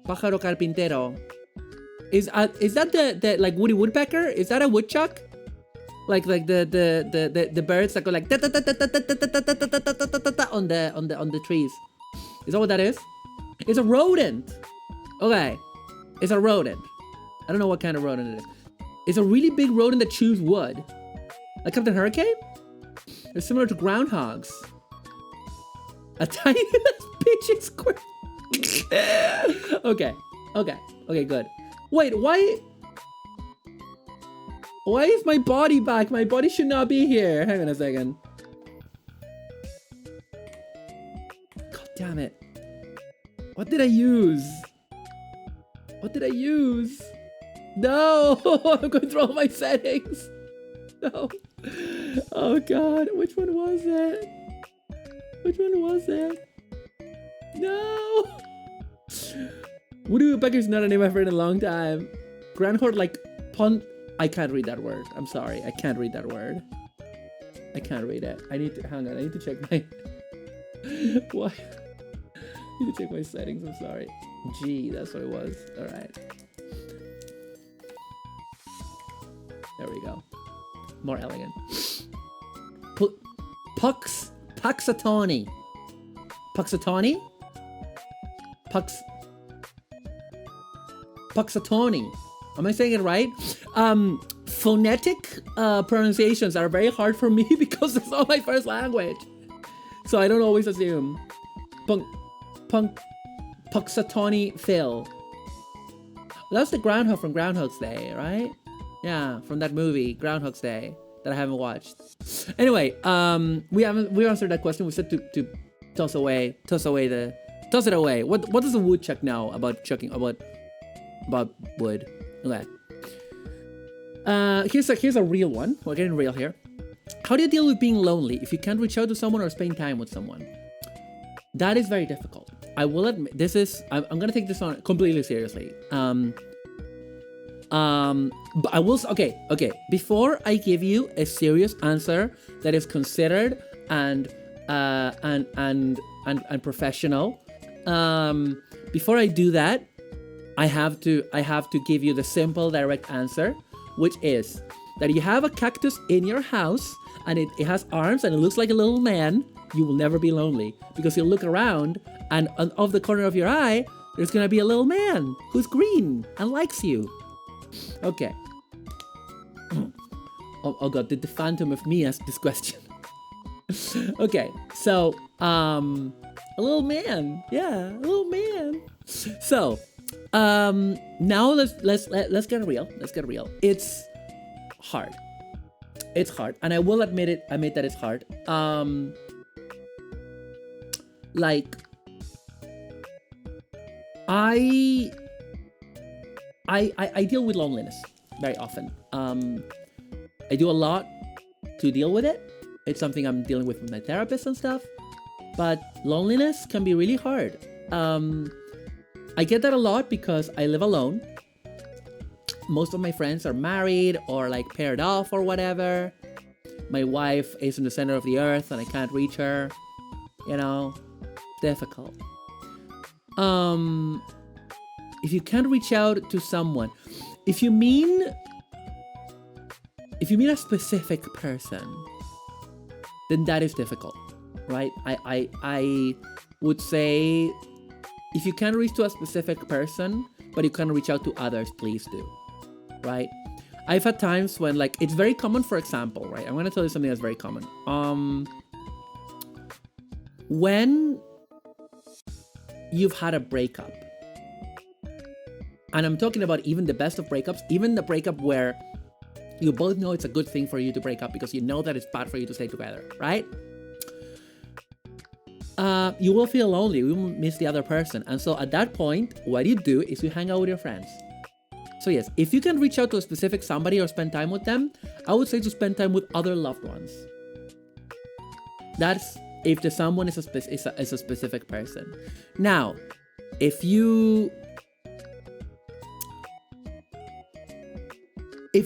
pájaro carpintero? Is that the like Woody Woodpecker? Is that a woodchuck? Like the birds that go like on the trees. Is that what that is? It's a rodent. Okay. It's a rodent. I don't know what kind of rodent it is. It's a really big rodent that chews wood. Like Captain Hurricane? They're similar to groundhogs. A tiny pigeon squirrel. Okay. Okay. Okay, good. Wait, why is my body back? My body should not be here. Hang on a second. God damn it. What did I use? What did I use? No! I'm going through all my settings. No. Oh god, which one was it? Which one was it? No! Voodoo Woodpecker's not a name I've heard in a long time. Groundhog like punt. I can't read that word. I'm sorry. I can't read that word. I can't read it. I need to hang on. I need to check my what? I need to check my settings. I'm sorry. G, that's what it was. Alright. There we go. More elegant. Puxatawny. Puxatawny? Puxatawny. Am I saying it right? Phonetic pronunciations are very hard for me because it's not my first language. So I don't always assume. Puxatawny Phil. That's the groundhog from Groundhog's Day, right? Yeah, from that movie, Groundhog's Day, that I haven't watched. Anyway, we answered that question. We said to toss it away. What does a woodchuck know about chucking about wood? Okay. Here's a real one. We're getting real here. How do you deal with being lonely if you can't reach out to someone or spend time with someone? That is very difficult. I will admit, I'm gonna take this on completely seriously. But I will. Okay. Before I give you a serious answer that is considered and professional, before I do that, I have to give you the simple, direct answer, which is that you have a cactus in your house and it has arms and it looks like a little man. You will never be lonely because you'll look around and off the corner of your eye, there's gonna be a little man who's green and likes you. Okay. Oh god, did the phantom of me ask this question? Okay, so a little man. Yeah, a little man. So now let's get real. Let's get real. It's hard. It's hard, and I will admit that it's hard. Like I deal with loneliness very often. I do a lot to deal with it. It's something I'm dealing with my therapist and stuff. But loneliness can be really hard. I get that a lot because I live alone. Most of my friends are married or like paired off or whatever. My wife is in the center of the earth and I can't reach her. You know, difficult. If you can't reach out to someone, if you mean a specific person, then that is difficult, right? I would say if you can't reach to a specific person, but you can reach out to others, please do, right? I've had times when, like, it's very common, for example, right? I'm going to tell you something that's very common. When you've had a breakup, and I'm talking about even the best of breakups, even the breakup where you both know it's a good thing for you to break up because you know that it's bad for you to stay together, right? You will feel lonely, you will miss the other person. And so at that point, what you do is you hang out with your friends. So yes, if you can reach out to a specific somebody or spend time with them, I would say to spend time with other loved ones. That's if the someone is a specific person. Now, if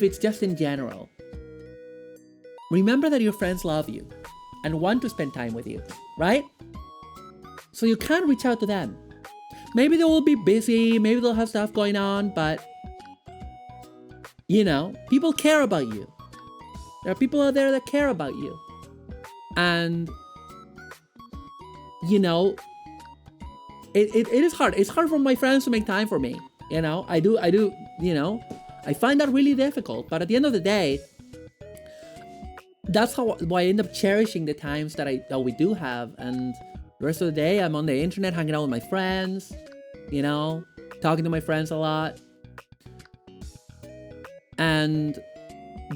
it's just in general, remember that your friends love you and want to spend time with you, right? So you can reach out to them. Maybe they will be busy, maybe they'll have stuff going on, but you know, people care about you. There are people out there that care about you. And you know, it is hard. It's hard for my friends to make time for me. You know, I do, you know, I find that really difficult. But at the end of the day, that's why I end up cherishing the times that we do have. And the rest of the day, I'm on the internet hanging out with my friends, you know, talking to my friends a lot.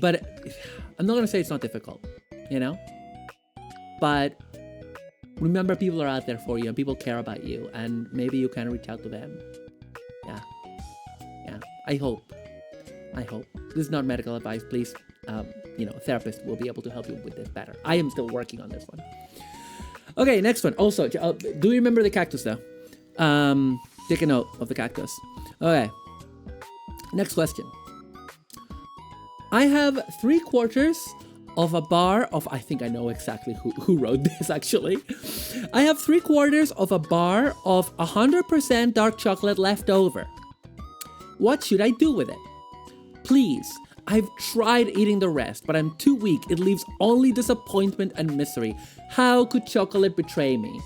But I'm not gonna say it's not difficult, you know, but remember, people are out there for you and people care about you, and maybe you can reach out to them. Yeah. I hope. This is not medical advice, please. You know, a therapist will be able to help you with this better. I am still working on this one. Okay, next one. Also, do you remember the cactus though? Take a note of the cactus. Okay. Next question. I have 3/4 of a bar of, I think I know exactly who wrote this actually. I have 3/4 of a bar of 100% dark chocolate left over. What should I do with it? Please, I've tried eating the rest, but I'm too weak. It leaves only disappointment and misery. How could chocolate betray me?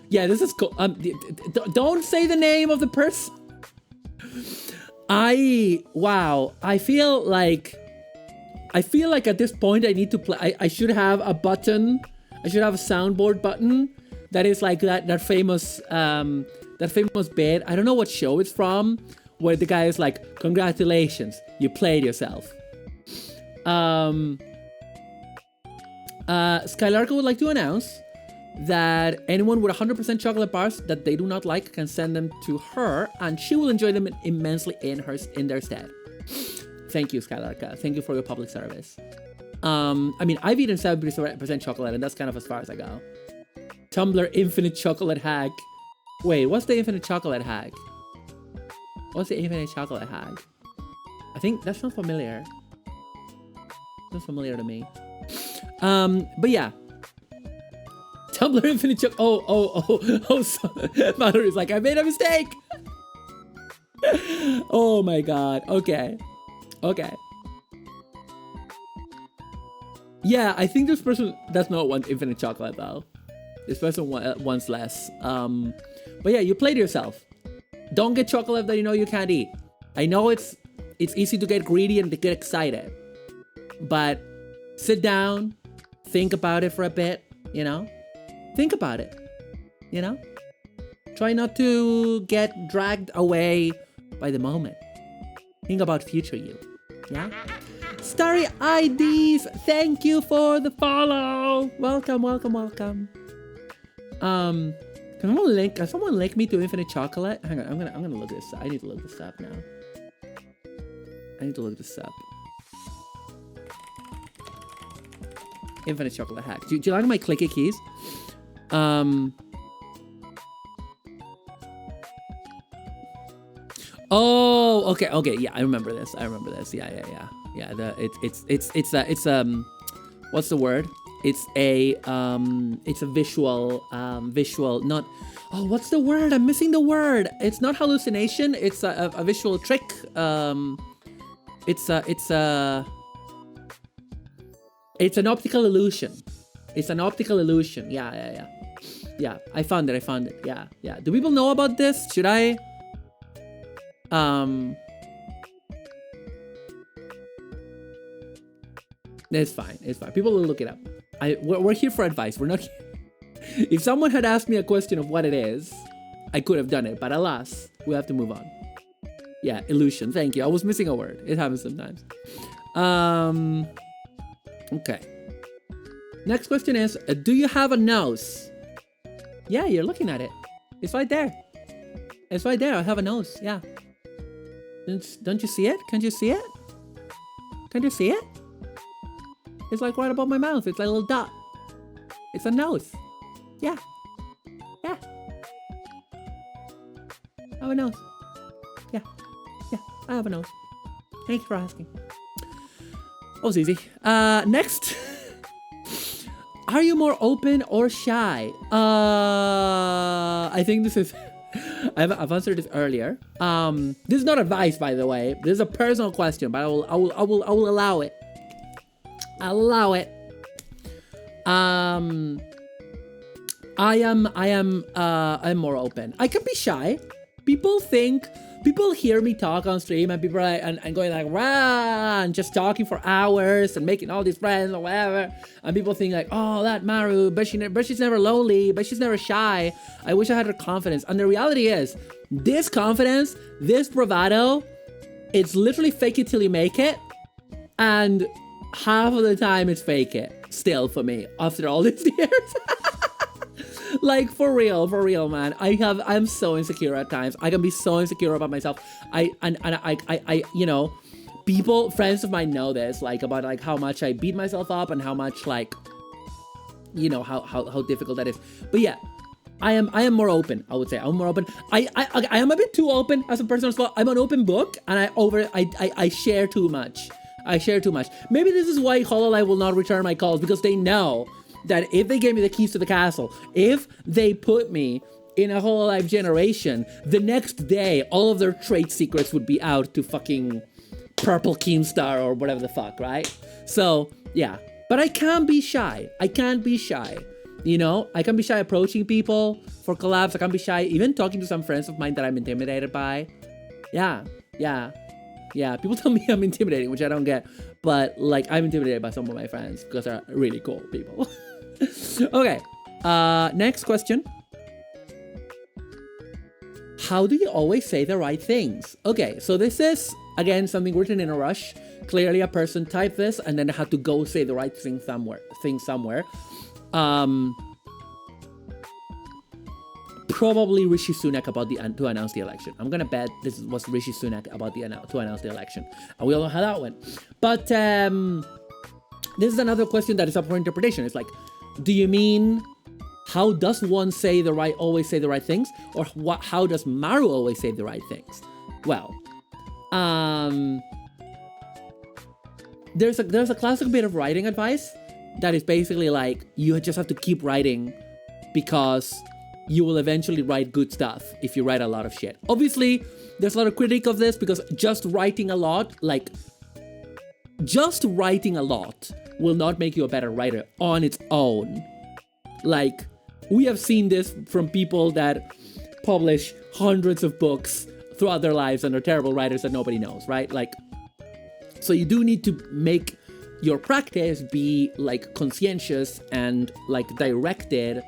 Yeah, this is cool. Don't say the name of the person. Wow. I feel like at this point I need to play. I should have a button. I should have a soundboard button that is like that famous bit. I don't know what show it's from, where the guy is like, "Congratulations, you played yourself." Skylarka would like to announce that anyone with 100% chocolate bars that they do not like can send them to her, and she will enjoy them immensely in their stead. Thank you, Skylarka. Thank you for your public service. I mean, I've eaten 70% chocolate, and that's kind of as far as I go. Tumblr Infinite Chocolate Hack. Wait, what's the Infinite Chocolate Hack? What's the Infinite Chocolate Hack? I think that sounds familiar. Sounds familiar to me. But yeah. Tumblr Infinite Chocolate. Oh. So, Mallory's like, I made a mistake. Oh my god. Okay. Yeah, I think this person does not want infinite chocolate though. This person wants less. But yeah, you played yourself. Don't get chocolate that you know you can't eat. I know it's easy to get greedy and to get excited, but sit down, think about it for a bit. You know, think about it. You know, try not to get dragged away by the moment. Think about future you. Yeah. Starry IDs, thank you for the follow. Welcome. Can someone link me to Infinite Chocolate? Hang on, I'm gonna look this up. I need to look this up now. Infinite Chocolate Hack. Do you like my clicky keys? Oh, okay. Yeah, I remember this. Yeah. It's what's the word? It's a visual, not, oh, what's the word? I'm missing the word. It's not hallucination. It's a visual trick. It's an optical illusion. Yeah, I found it. Yeah. Do people know about this? Should I? It's fine. People will look it up. We're here for advice. We're not here. If someone had asked me a question of what it is, I could have done it, but alas, we have to move on. Yeah, illusion. Thank you. I was missing a word. It happens sometimes. Okay. Next question is, do you have a nose? Yeah, you're looking at it. It's right there. I have a nose. Yeah. Don't you see it? Can't you see it? It's like right above my mouth. It's like a little dot. It's a nose. Yeah. I have a nose. Yeah. I have a nose. Thank you for asking. That was easy. Next. Are you more open or shy? I think this is... I've answered this earlier. This is not advice, by the way. This is a personal question, but I will allow it. I'm more open. I can be shy. People hear me talk on stream and people are like, and going like, rah, and just talking for hours and making all these friends or whatever. And people think like, oh, that Maru, but she's never lonely, but she's never shy. I wish I had her confidence. And the reality is, this confidence, this bravado, it's literally fake it till you make it. And half of the time it's fake it still for me after all these years. Like for real, man. I'm so insecure at times. I can be so insecure about myself. I you know, friends of mine know this, like about like how much I beat myself up and how much like, you know, how difficult that is. But yeah, I am more open. I would say I'm more open. I am a bit too open as a person as well. I'm an open book, and I share too much. Maybe this is why Hololive will not return my calls, because they know that if they gave me the keys to the castle, if they put me in a Hololive generation, the next day all of their trade secrets would be out to fucking Purple Keemstar or whatever the fuck, right? So yeah, but I can't be shy. You know, I can be shy approaching people for collabs. I can be shy even talking to some friends of mine that I'm intimidated by. Yeah. People tell me I'm intimidating, which I don't get, but like I'm intimidated by some of my friends because they're really cool people. Okay, next question. How do you always say the right things? Okay, so this is, again, something written in a rush. Clearly a person typed this and then had to go say the right thing somewhere. Probably Rishi Sunak to announce the election. I'm gonna bet this was Rishi Sunak to announce the election. And we all know how that went. But this is another question that is up for interpretation. It's like, do you mean how does one always say the right things? Or how does Maru always say the right things? Well, there's a classic bit of writing advice that is basically like, you just have to keep writing because you will eventually write good stuff if you write a lot of shit. Obviously, there's a lot of critique of this because just writing a lot will not make you a better writer on its own. Like, we have seen this from people that publish hundreds of books throughout their lives and are terrible writers that nobody knows, right? Like, so you do need to make your practice be like conscientious and like directed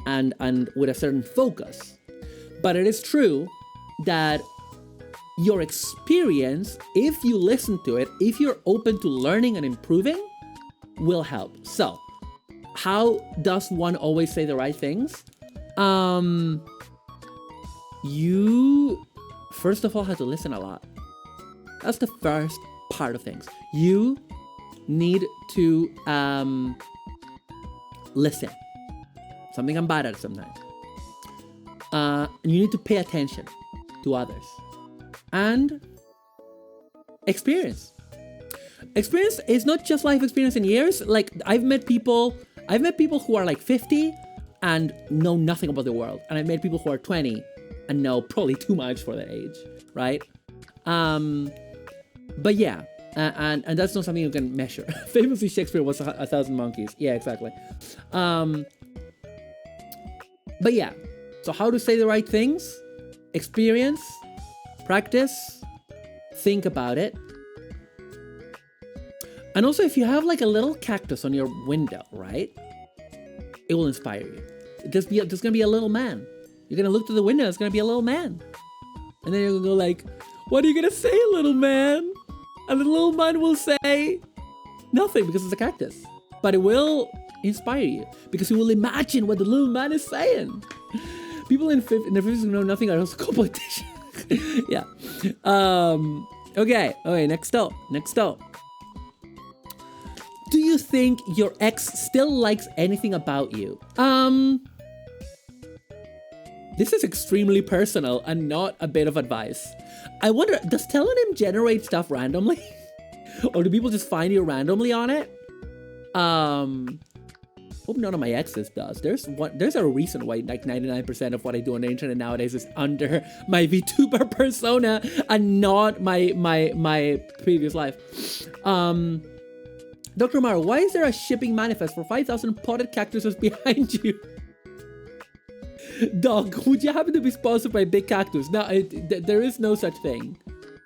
and with a certain focus. But it is true that your experience, if you listen to it, if you're open to learning and improving, will help. So, how does one always say the right things? You, first of all, have to listen a lot. That's the first part of things. You need to listen. Something I'm bad at sometimes. You need to pay attention to others. And experience. Experience is not just life experience in years. Like, I've met people who are like 50 and know nothing about the world. And I've met people who are 20 and know probably too much for their age, right? But yeah, and that's not something you can measure. Famously, Shakespeare was 1,000 monkeys. Yeah, exactly. But yeah, so how to say the right things? Experience, practice, think about it. And also, if you have like a little cactus on your window, right? It will inspire you. There's gonna be a little man. You're gonna look to the window, it's gonna be a little man. And then you're gonna go like, what are you gonna say, little man? And the little man will say nothing because it's a cactus. But it will inspire you because you will imagine what the little man is saying. People in the 50s who know nothing are also called politicians. Yeah. Okay, next up. Do you think your ex still likes anything about you? This is extremely personal and not a bit of advice. I wonder, does telonym generate stuff randomly? Or do people just find you randomly on it? Hope none of my exes does. There's a reason why like 99% of what I do on the internet nowadays is under my VTuber persona and not my previous life. Dr. Maru, why is there a shipping manifest for 5,000 potted cactuses behind you? Dog, would you happen to be sponsored by Big Cactus? No, there is no such thing.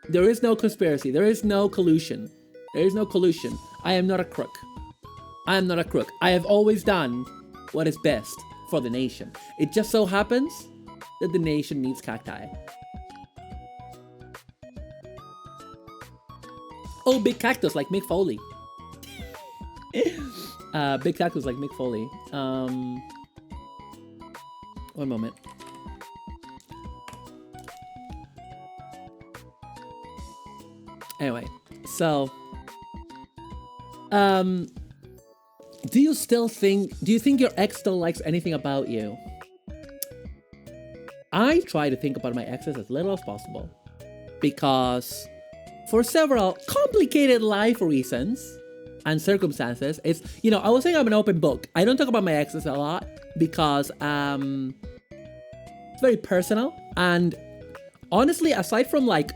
There is no conspiracy. There is no collusion. There is no collusion. I am not a crook. I am not a crook. I have always done what is best for the nation. It just so happens that the nation needs cacti. Oh, Big Cactus like Mick Foley. Big Cactus like Mick Foley. One moment. Anyway, so do you think your ex still likes anything about you? I try to think about my exes as little as possible because for several complicated life reasons and circumstances, it's, I was saying I'm an open book. I don't talk about my exes a lot because it's very personal, and honestly, aside from like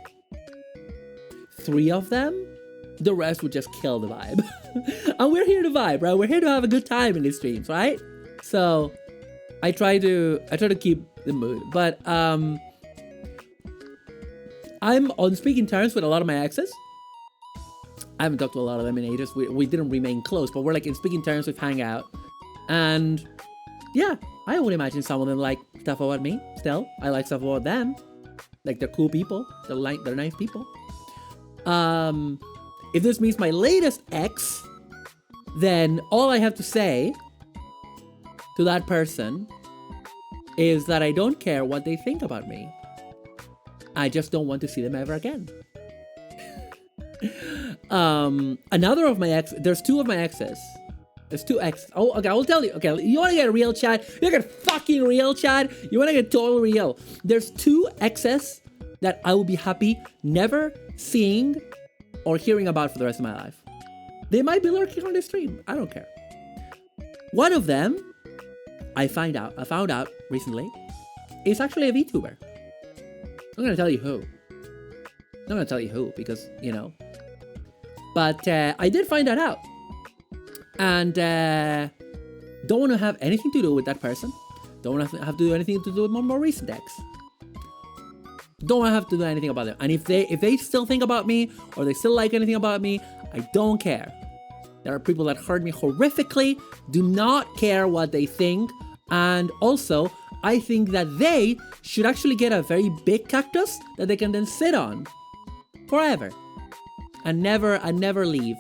3 of them, the rest would just kill the vibe. And we're here to vibe, right? We're here to have a good time in these streams, right? So I try to keep the mood, but I'm on speaking terms with a lot of my exes. I haven't talked to a lot of them in ages. We didn't remain close, but we're like in speaking terms. We've hang out, and yeah, I would imagine some of them like stuff about me. Still, I like stuff about them. Like, they're cool people. They're nice people. If this means my latest ex, then all I have to say to that person is that I don't care what they think about me. I just don't want to see them ever again. Another of my exes, there's 2 of my exes. There's 2 exes. Oh, okay, I will tell you. Okay, you want to get real, Chad? You get fucking real, Chad? You want to get total real? There's 2 exes that I will be happy never seeing or hearing about for the rest of my life. They might be lurking on the stream. I don't care. One of them, I found out recently, is actually a VTuber. I'm gonna tell you who. I'm gonna tell you who because, But I did find that out. And don't want to have anything to do with that person. Don't want to have to do anything to do with my more recent ex. Don't want to have to do anything about them. And if they still think about me or they still like anything about me, I don't care. There are people that hurt me horrifically, do not care what they think. And also, I think that they should actually get a very big cactus that they can then sit on forever and never leave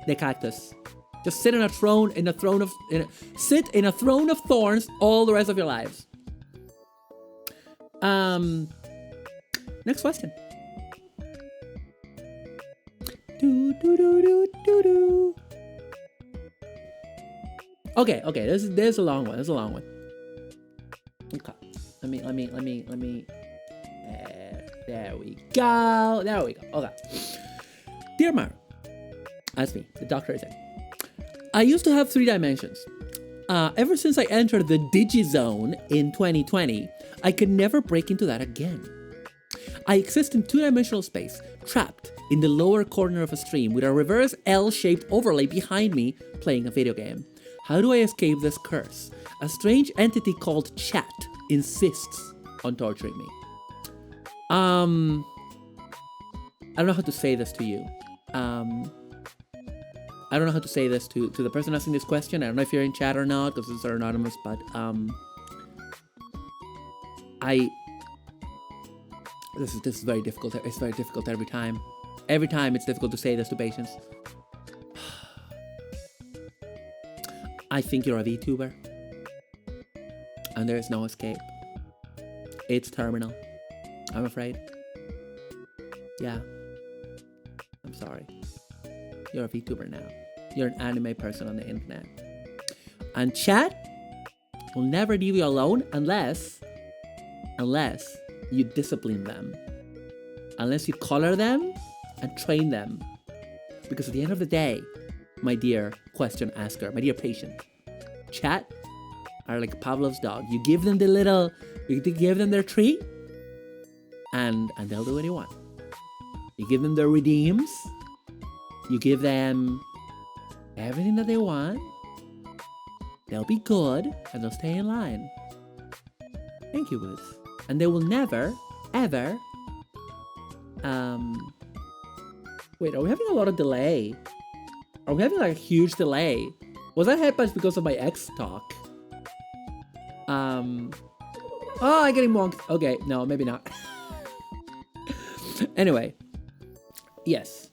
the cactus. Just sit in a throne of thorns all the rest of your lives. Next question. Okay. This is a long one. Okay. Let me. There we go. Okay. Dear Mar, ask me. The doctor is in. I used to have 3 dimensions. Ever since I entered the Digizone in 2020, I could never break into that again. I exist in 2-dimensional space, trapped in the lower corner of a stream with a reverse L-shaped overlay behind me playing a video game. How do I escape this curse? A strange entity called Chat insists on torturing me. I don't know how to say this to you. I don't know how to say this to the person asking this question. I don't know if you're in chat or not, because these are anonymous, but this is very difficult. It's very difficult every time. Every time it's difficult to say this to patients. I think you're a VTuber, and there is no escape. It's terminal, I'm afraid. Yeah. I'm sorry. You're a VTuber now. You're an anime person on the internet. And chat will never leave you alone unless you discipline them. Unless you color them and train them. Because at the end of the day, my dear question asker, my dear patient, chat are like Pavlov's dog. You give them you give them their treat, and they'll do what you want. You give them their redeems. You give them everything that they want. They'll be good, and they'll stay in line. incubus. And they will never, ever... Wait, are we having a lot of delay? Are we having like a huge delay? Was that headphones because of my X talk? Oh, I'm getting monked. Okay, no, maybe not. Anyway. Yes.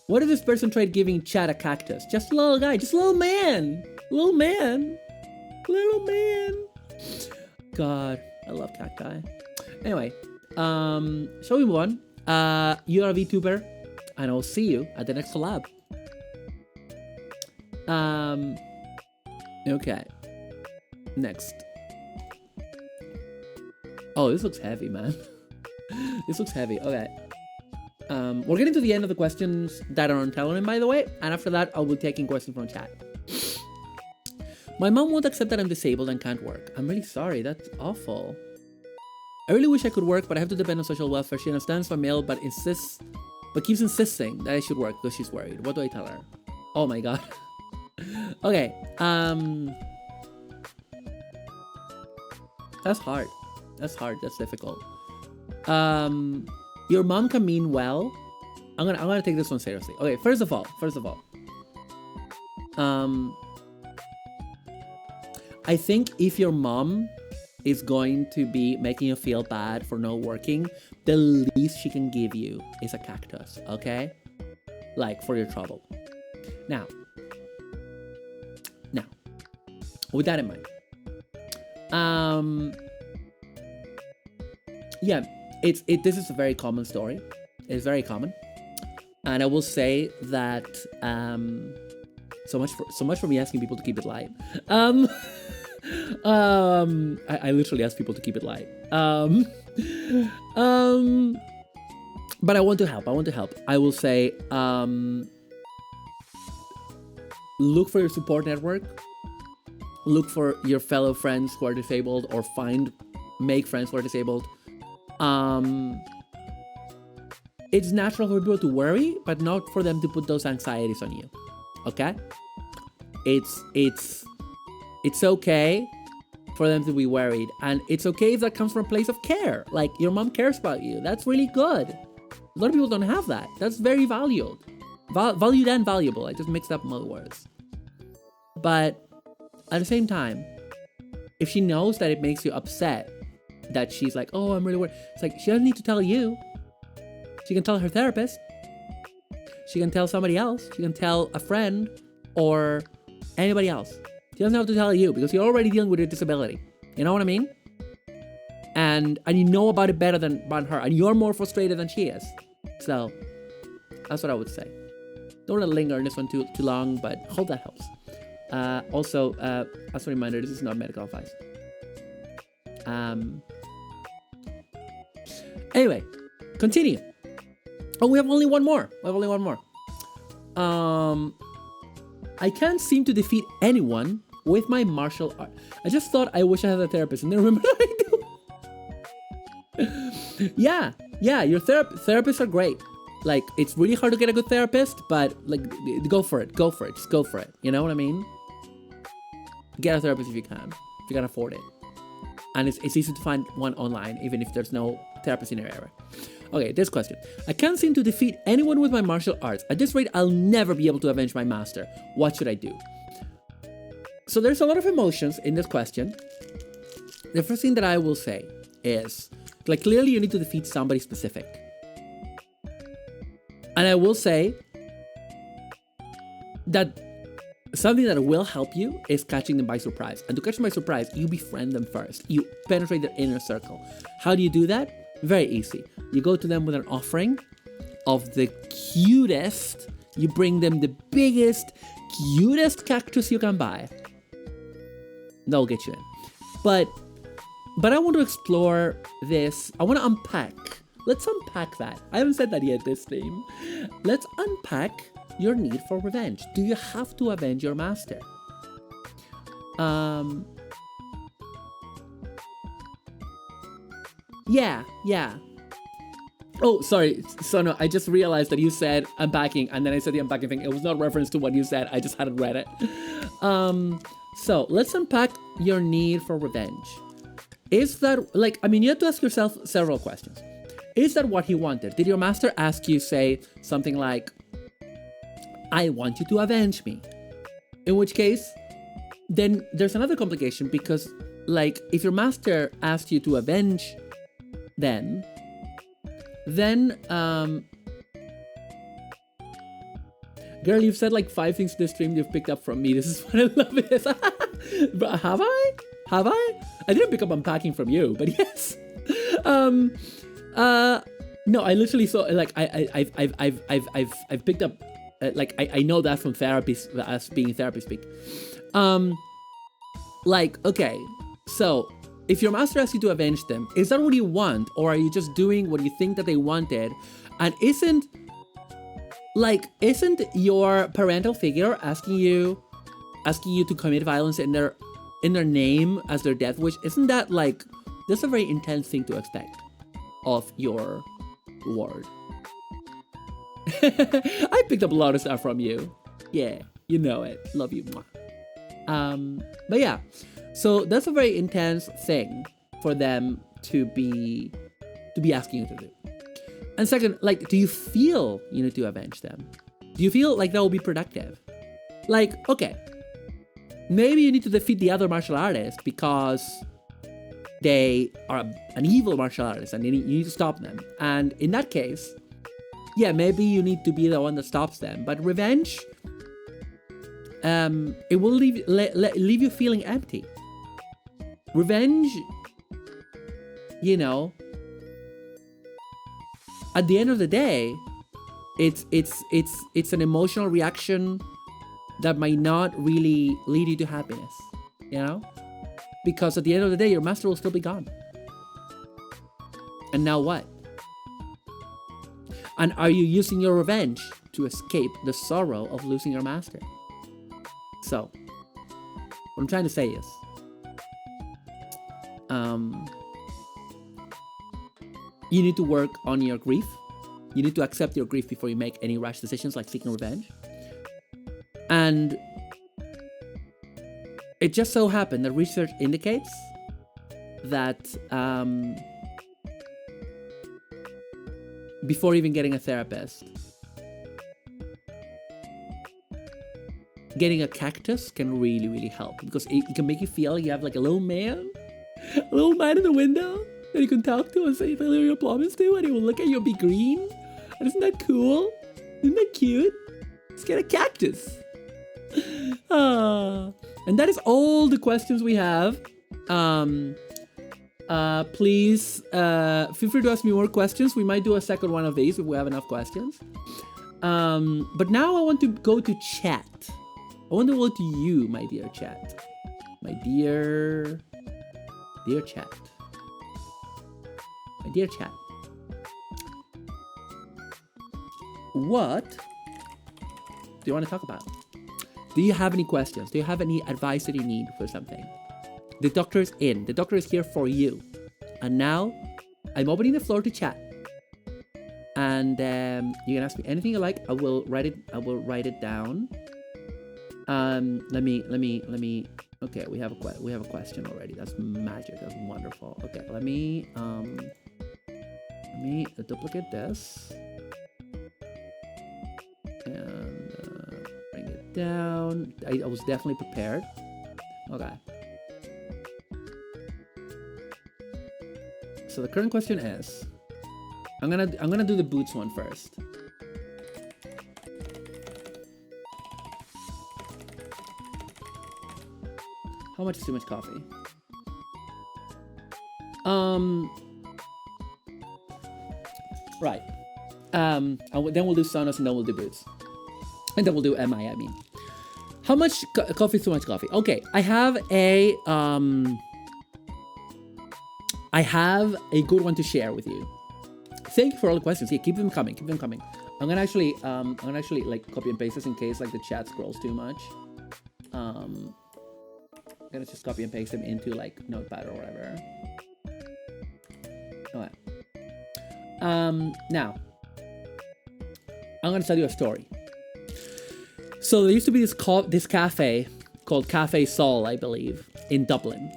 What if this person tried giving Chad a cactus? Just a little guy, just a little man. Little man. Little man. God, I love cacti. Anyway, shall we move on? You are a VTuber, and I'll see you at the next collab. Okay. Next. Oh, this looks heavy, man. This looks heavy. Okay. We're getting to the end of the questions that are on Telegram, by the way, and after that, I'll be taking questions from chat. My mom won't accept that I'm disabled and can't work. I'm really sorry. That's awful. I really wish I could work, but I have to depend on social welfare. She understands my mail, but keeps insisting that I should work because she's worried. What do I tell her? Oh my god. Okay. That's hard. That's hard. That's difficult. Your mom can mean well. I'm gonna take this one seriously. Okay, first of all, I think if your mom is going to be making you feel bad for not working, the least she can give you is a cactus, okay? Like, for your trouble. Now, with that in mind, yeah, this is a very common story. It's very common, and I will say that so much for me asking people to keep it light. I literally ask people to keep it light. But I want to help. I will say, look for your support network. Look for your fellow friends who are disabled, or make friends who are disabled. It's natural for people to worry, but not for them to put those anxieties on you. Okay? It's okay for them to be worried, and it's okay if that comes from a place of care. Like, your mom cares about you. That's really good. A lot of people don't have that. That's very valued. Valued and valuable. I just mixed up my words. But at the same time, if she knows that it makes you upset, that she's like, oh, I'm really worried. It's like, she doesn't need to tell you. She can tell her therapist. She can tell somebody else. She can tell a friend or anybody else. She doesn't have to tell you because you're already dealing with your disability. You know what I mean? And you know about it better than about her. And you're more frustrated than she is. So that's what I would say. Don't let it linger on this one too long, but hope that helps. Also, as a reminder, this is not medical advice. Anyway, continue. Oh, we have only one more. I can't seem to defeat anyone with my martial art. I just thought I wish I had a therapist, and then remember I do. Yeah, your therapists are great. Like, it's really hard to get a good therapist, but like, go for it. Just go for it. You know what I mean? Get a therapist if you can afford it. And it's easy to find one online, even if there's no therapist in your area. Okay, this question. I can't seem to defeat anyone with my martial arts. At this rate, I'll never be able to avenge my master. What should I do? So there's a lot of emotions in this question. The first thing that I will say is, like, clearly you need to defeat somebody specific. And I will say that something that will help you is catching them by surprise. And to catch them by surprise, you befriend them first. You penetrate their inner circle. How do you do that? Very easy. You go to them with an offering of the cutest. You bring them the biggest, cutest cactus you can buy. They'll get you in. But I want to explore this. I want to unpack. Let's unpack that. I haven't said that yet this stream. Let's unpack your need for revenge. Do you have to avenge your master? Yeah. Oh, sorry. So no, I just realized that you said unpacking, and then I said the unpacking thing. It was not reference to what you said. I just hadn't read it. So let's unpack your need for revenge. Is that, like, I mean, you have to ask yourself several questions. Is that what he wanted? Did your master ask you, say, something like, I want you to avenge me? In which case, then there's another complication because, like, if your master asked you to avenge them, then, girl, you've said like 5 things this stream you've picked up from me. This is what I love it. But have I? Have I? I didn't pick up unpacking from you, but yes. No, I literally saw like I've picked up like I know that from therapy as being therapy speak. Like, okay, so if your master asks you to avenge them, is that what you want, or are you just doing what you think that they wanted? And isn't your parental figure asking you to commit violence in their name as their death wish? Isn't that like, that's a very intense thing to expect of your ward? I picked up a lot of stuff from you. Yeah, you know it. Love you. But yeah, so that's a very intense thing for them to be asking you to do. And second, like, do you feel you need to avenge them? Do you feel like that will be productive? Like, okay, maybe you need to defeat the other martial artist because they are an evil martial artist and you need to stop them. And in that case, yeah, maybe you need to be the one that stops them. But revenge, it will leave you feeling empty. Revenge, you know, at the end of the day, it's an emotional reaction that might not really lead you to happiness, you know? Because at the end of the day, your master will still be gone. And now what? And are you using your revenge to escape the sorrow of losing your master? So, what I'm trying to say is, you need to work on your grief. You need to accept your grief before you make any rash decisions like seeking revenge. And it just so happened that research indicates that before even getting a therapist, getting a cactus can really, really help, because it can make you feel like you have like a little man in the window that you can talk to and say your problems to, and he will look at you and be green. And isn't that cool? Isn't that cute? Let's get a cactus. And that is all the questions we have. Please feel free to ask me more questions. We might do a second one of these if we have enough questions. But now I want to go to chat. I want to go to you, my dear chat. My dear chat. My dear chat. What do you want to talk about? Do you have any questions? Do you have any advice that you need for something? The doctor is in. The doctor is here for you. And now I'm opening the floor to chat. And you can ask me anything you like. I will write it down. Let me. Okay, we have a question already. That's magic. That's wonderful. Okay, let me duplicate this and bring it down. I was definitely prepared. Okay. So the current question is, I'm gonna do the boots one first. How much is too much coffee? Right. And then we'll do Sonos, and then we'll do boots, and then we'll do MI. I mean, how much coffee is too much coffee? Okay, I have a good one to share with you. Thank you for all the questions. Yeah, keep them coming. Keep them coming. I'm gonna actually like copy and paste this in case like the chat scrolls too much. I'm gonna just copy and paste them into like Notepad or whatever. Okay. Now I'm gonna tell you a story. So there used to be this cafe called Cafe Sol, I believe, in Dublin.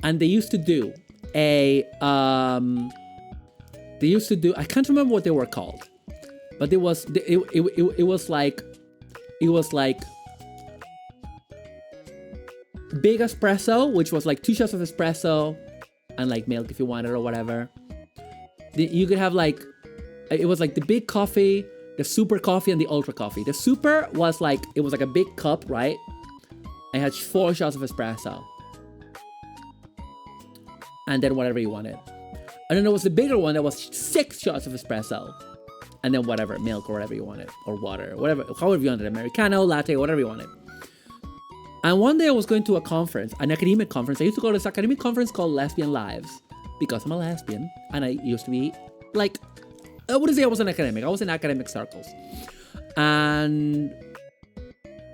and they used to do I can't remember what they were called, but it was like big espresso, which was like 2 shots of espresso and like milk if you wanted or whatever. You could have like, it was like the big coffee, the super coffee, and the ultra coffee. The super was like, it was like a big cup, right? I had 4 shots of espresso. And then whatever you wanted. And then there was the bigger one that was 6 shots of espresso. And then whatever, milk or whatever you wanted. Or water, whatever, however you wanted. Americano, latte, whatever you wanted. And one day I was going to a conference, an academic conference. I used to go to this academic conference called Lesbian Lives. Because I'm a lesbian. And I used to be like, I wouldn't say I was an academic. I was in academic circles. And,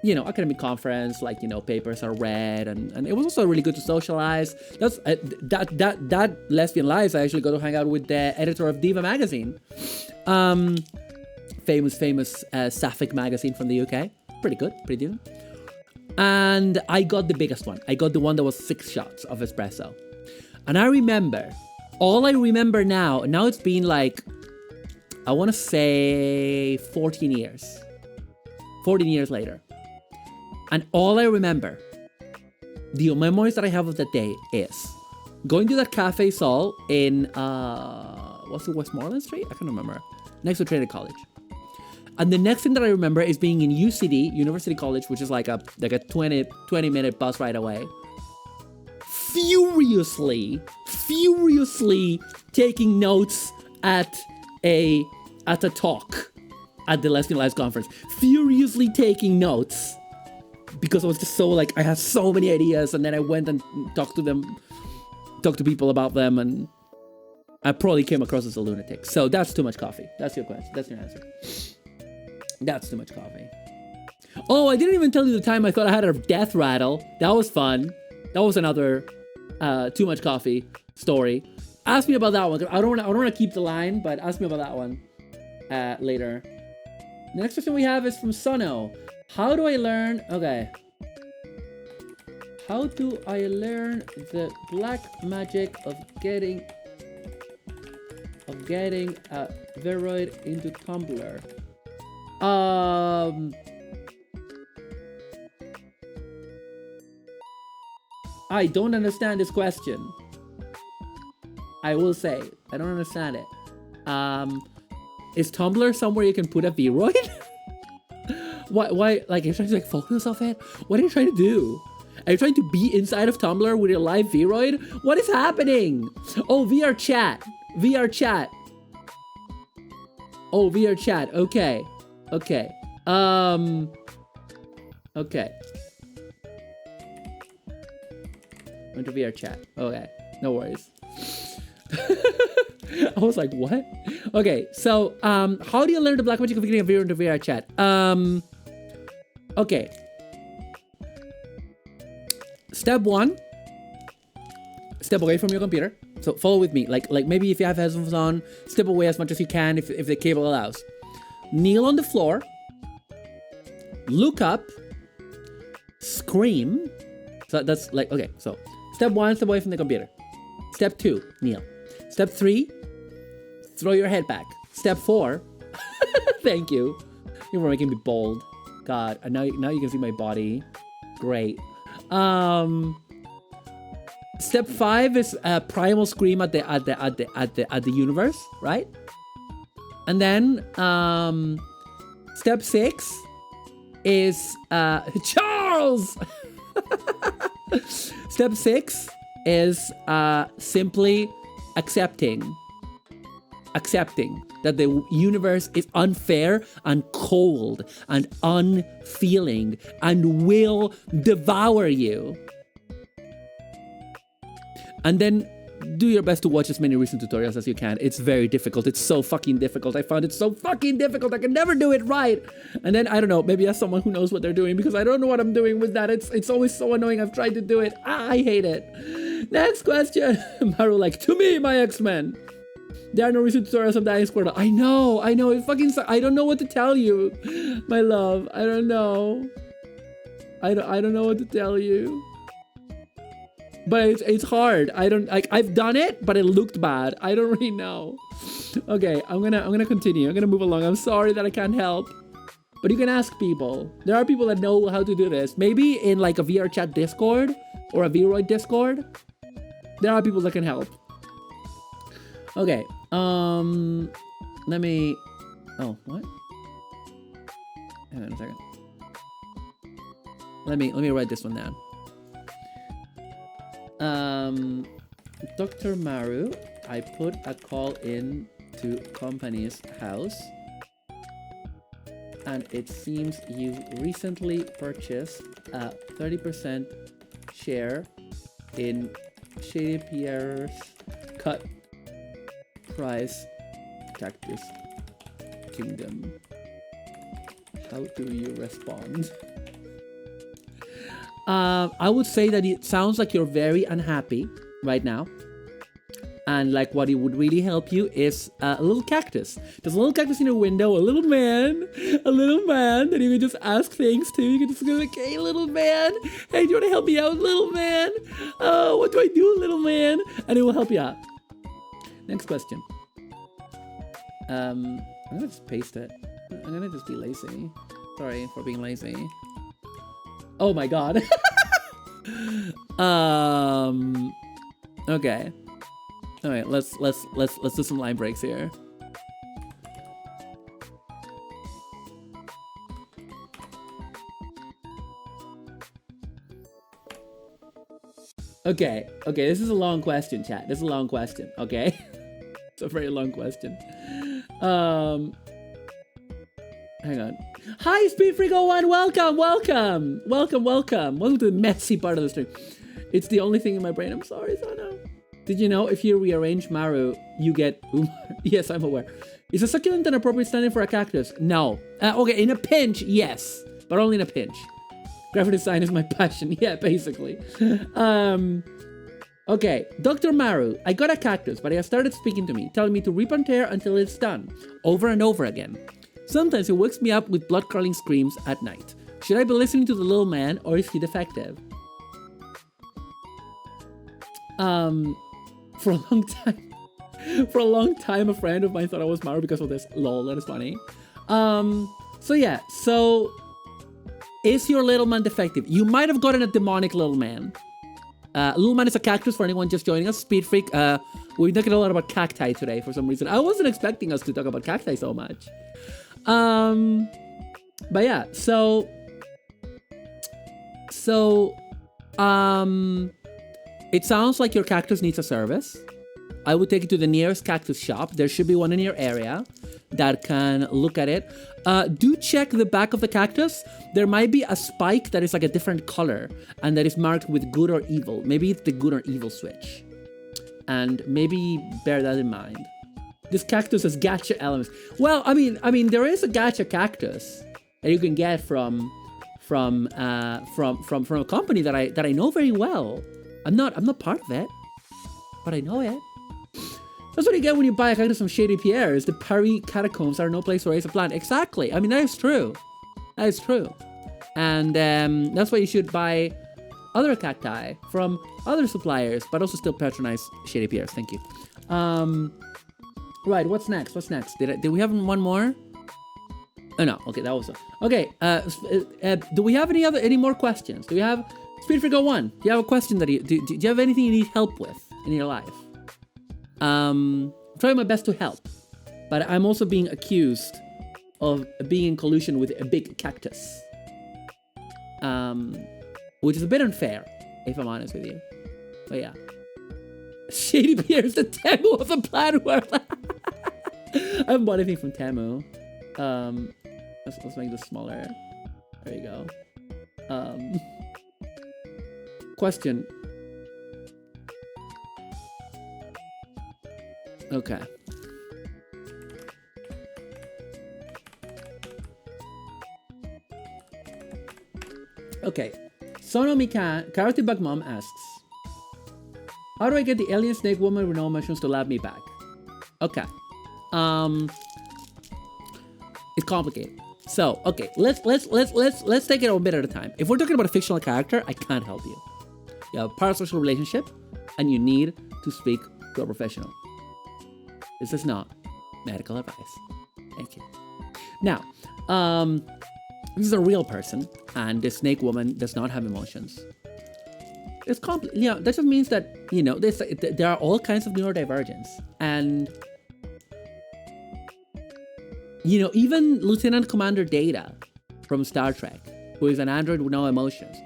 you know, academic conference, like, you know, papers are read. And it was also really good to socialize. That's that Lesbian Lives, I actually got to hang out with the editor of Diva magazine. Famous sapphic magazine from the UK. Pretty good, pretty decent. And I got the biggest one. I got the one that was 6 shots of espresso. And I remember, all I remember now it's been like, I want to say 14 years. 14 years later. And all I remember, the memories that I have of that day is going to that Cafe Sol in, was it Westmoreland Street? I can't remember. Next to Trinity College. And the next thing that I remember is being in UCD, University College, which is like a 20-minute bus ride away. Furiously taking notes at a talk at the Lesbian Lives conference. Furiously taking notes because I was just so like, I had so many ideas, and then I went and talked to people about them, and I probably came across as a lunatic. So that's too much coffee. That's your question. That's your answer. That's too much coffee. Oh, I didn't even tell you the time I thought I had a death rattle. That was fun. That was another too much coffee story. Ask me about that one. I don't want to keep the line, but ask me about that one later. The next question we have is from Sono. How do I learn? Okay. How do I learn the black magic of getting a Veroid into Tumblr? I don't understand this question. I will say, I don't understand it. Is Tumblr somewhere you can put a Veroid? Why, like, are you trying to like focus off it? What are you trying to do? Are you trying to be inside of Tumblr with your live Veroid? What is happening? Oh, VR chat. Oh, VR chat. Okay. Okay. Went to VR chat. Okay. No worries. I was like, what? Okay, so how do you learn the black magic of getting a VR into VR chat? Okay. Step 1. Step away from your computer. So follow with me. Like maybe if you have headphones on, step away as much as you can if the cable allows. Kneel on the floor. Look up. Scream. So that's like, okay, so step 1, step away from the computer. Step 2, kneel. Step 3, throw your head back. Step 4, thank you. You were making me bold. God, and now you can see my body. Great. Step 5 is a primal scream at the universe, right? And then step 6 is Charles. Step 6 is simply accepting that the universe is unfair and cold and unfeeling and will devour you. And then do your best to watch as many recent tutorials as you can. It's very difficult. It's so fucking difficult. I found it so fucking difficult. I can never do it right. And then, I don't know, maybe ask someone who knows what they're doing, because I don't know what I'm doing with that. It's always so annoying. I've tried to do it. I hate it. Next question. Maru like, to me, my X-Men. There are no recent tutorials on Dying Squirtle. I know. It fucking sucks. I don't know what to tell you, my love. I don't know. I don't know what to tell you. but it's hard. I don't like. I've done it, but it looked bad. I don't really know. Okay, I'm gonna continue. I'm gonna move along. I'm sorry that I can't help, but you can ask people. There are people that know how to do this. Maybe in like a VR chat Discord or a Vroid Discord, there are people that can help. Okay. Let me. Oh, what? Hang on a second. Let me write this one down. Dr. Maru, I put a call in to company's house, and it seems you recently purchased a 30% share in Shady Pierre's cut price Cactus Kingdom. How do you respond? I would say that it sounds like you're very unhappy right now. And like what it would really help you is a little cactus. There's a little cactus in your window, a little man that you can just ask things to. You can just go like, hey, little man, hey, do you want to help me out, little man? Oh, what do I do, little man? And it will help you out. Next question. I'm gonna just paste it. I'm gonna just be lazy. Sorry for being lazy. Oh my god. Okay. All right, let's do some line breaks here. Okay, this is a long question, chat. This is a long question, okay? It's a very long question. Hang on. Hi, SpeedFreak01, welcome to the messy part of the stream. It's the only thing in my brain. I'm sorry, Sano. Did you know if you rearrange Maru, you get Umar? Yes, I'm aware. Is a succulent an appropriate standing for a cactus? No. Okay, in a pinch, yes, but only in a pinch. Graphic design is my passion. Yeah, basically. Okay, Dr. Maru, I got a cactus, but it has started speaking to me, telling me to rip and tear until it's done, over and over again. Sometimes it wakes me up with blood-curdling screams at night. Should I be listening to the little man, or is he defective? For a long time, a friend of mine thought I was Maru because of this. Lol, that is funny. So yeah, so is your little man defective? You might have gotten a demonic little man. Little man is a cactus for anyone just joining us. Speed Freak, we're talking a lot about cacti today for some reason. I wasn't expecting us to talk about cacti so much. But yeah, so it sounds like your cactus needs a service. I would take it to the nearest cactus shop. There should be one in your area that can look at it. Do check the back of the cactus. There might be a spike that is like a different color and that is marked with good or evil. Maybe it's the good or evil switch. And maybe bear that in mind. This cactus has gacha elements. Well, I mean, there is a gacha cactus that you can get from a company that I know very well. I'm not part of it, but I know it. That's what you get when you buy a cactus from Shady Pierre's. The Paris catacombs are no place to raise a plant. Exactly. I mean, that is true. That is true. And that's why you should buy other cacti from other suppliers, but also still patronize Shady Pierre's. Thank you. Right. What's next? Did we have one more? Oh no. Okay, that was okay. Do we have any more questions? Do we have SpeedFreak01? Do you have a question that do you have anything you need help with in your life? I'm trying my best to help, but I'm also being accused of being in collusion with a big cactus, which is a bit unfair, if I'm honest with you. But yeah, Shady Pierre is the Temu of the plant world. I haven't bought anything from Temu. Let's make this smaller. There you go. Question. Okay. Okay. Sonomikan Karate Bug Mom asks, how do I get the alien snake woman with no emotions to love me back? Okay. It's complicated. So, okay, let's take it a bit at a time. If we're talking about a fictional character, I can't help you. You have a parasocial relationship, and you need to speak to a professional. This is not medical advice. Thank you. Now, this is a real person, and the snake woman does not have emotions. It's that just means that there are all kinds of neurodivergence, and even Lieutenant Commander Data from Star Trek, who is an android with no emotions,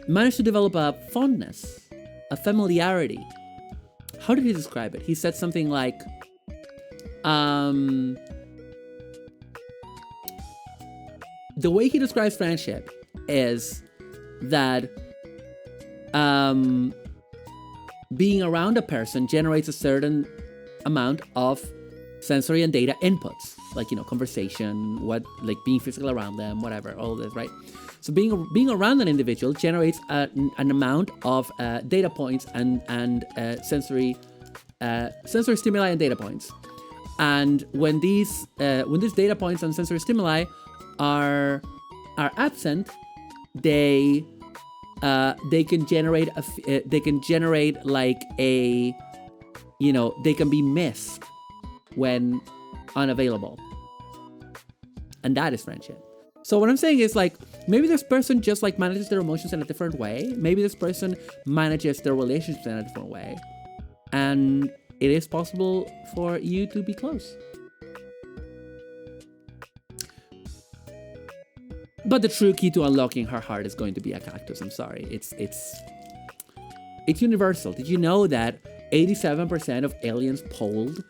managed to develop a fondness, a familiarity. How did he describe it? He said something like, the way he describes friendship is that being around a person generates a certain amount of sensory and data inputs, like conversation, being physical around them, whatever, all this, right? So being around an individual generates an amount of data points and sensory stimuli and data points. And when these data points and sensory stimuli are absent, they can generate they can be missed when unavailable, and that is friendship. So what I'm saying is, maybe this person just manages their emotions in a different way. Maybe this person manages their relationships in a different way, and it is possible for you to be close. But the true key to unlocking her heart is going to be a cactus. I'm sorry. It's universal. Did you know that 87% of aliens polled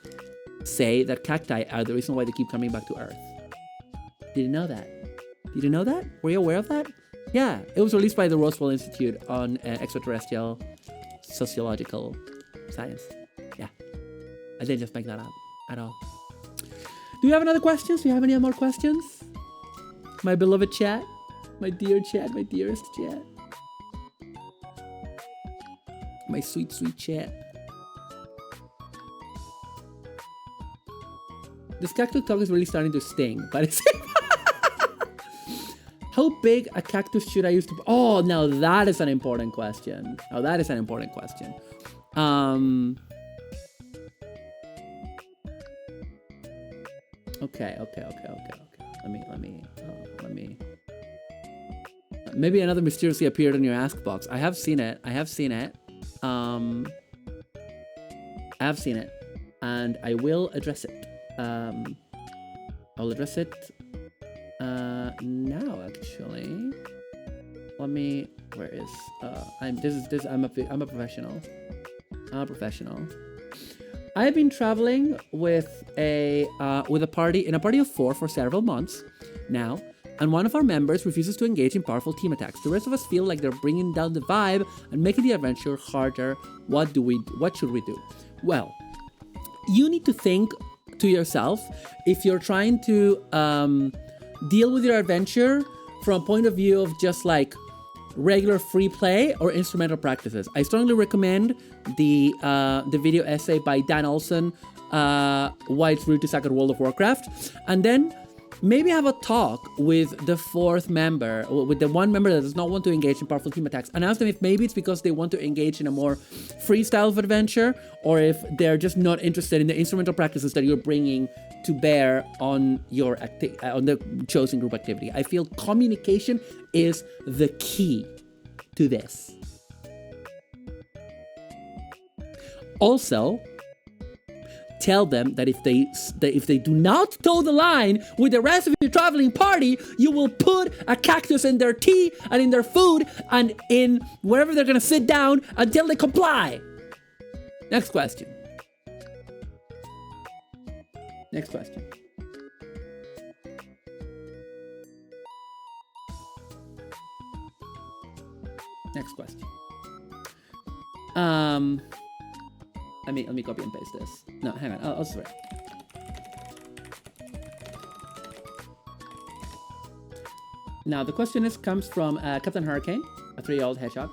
say that cacti are the reason why they keep coming back to Earth? Did you know that? Did you know that? Were you aware of that? Yeah, it was released by the Roswell Institute on extraterrestrial sociological science. Yeah, I didn't just make that up at all. Do you have another questions? Do you have any more questions? My beloved chat, my dear chat, my dearest chat, my sweet, sweet chat. This cactus talk is really starting to sting, but it's... How big a cactus should I use to... Oh, now that is an important question. Okay. Let me. Maybe another mysteriously appeared on your ask box. I have seen it. And I will address it. I'll address it now. Actually, Where is? I'm a professional. I've been traveling with a party of 4 for several months now, and one of our members refuses to engage in powerful team attacks. The rest of us feel like they're bringing down the vibe and making the adventure harder. What should we do? Well, you need to think to yourself if you're trying to deal with your adventure from a point of view of just regular free play or instrumental practices. I strongly recommend the video essay by Dan Olson, Why It's Rude to Suck at World of Warcraft, and then maybe have a talk with the 4th member, with the one member that does not want to engage in powerful team attacks, and ask them if maybe it's because they want to engage in a more free style of adventure, or if they're just not interested in the instrumental practices that you're bringing to bear on your on the chosen group activity. I feel communication is the key to this. Also, tell them that if they do not toe the line with the rest of your traveling party, you will put a cactus in their tea and in their food and in wherever they're gonna sit down until they comply. Next question. Next question. Let me copy and paste this. No, hang on. I'll swear. Now the question comes from Captain Hurricane, a 3-year-old hedgehog.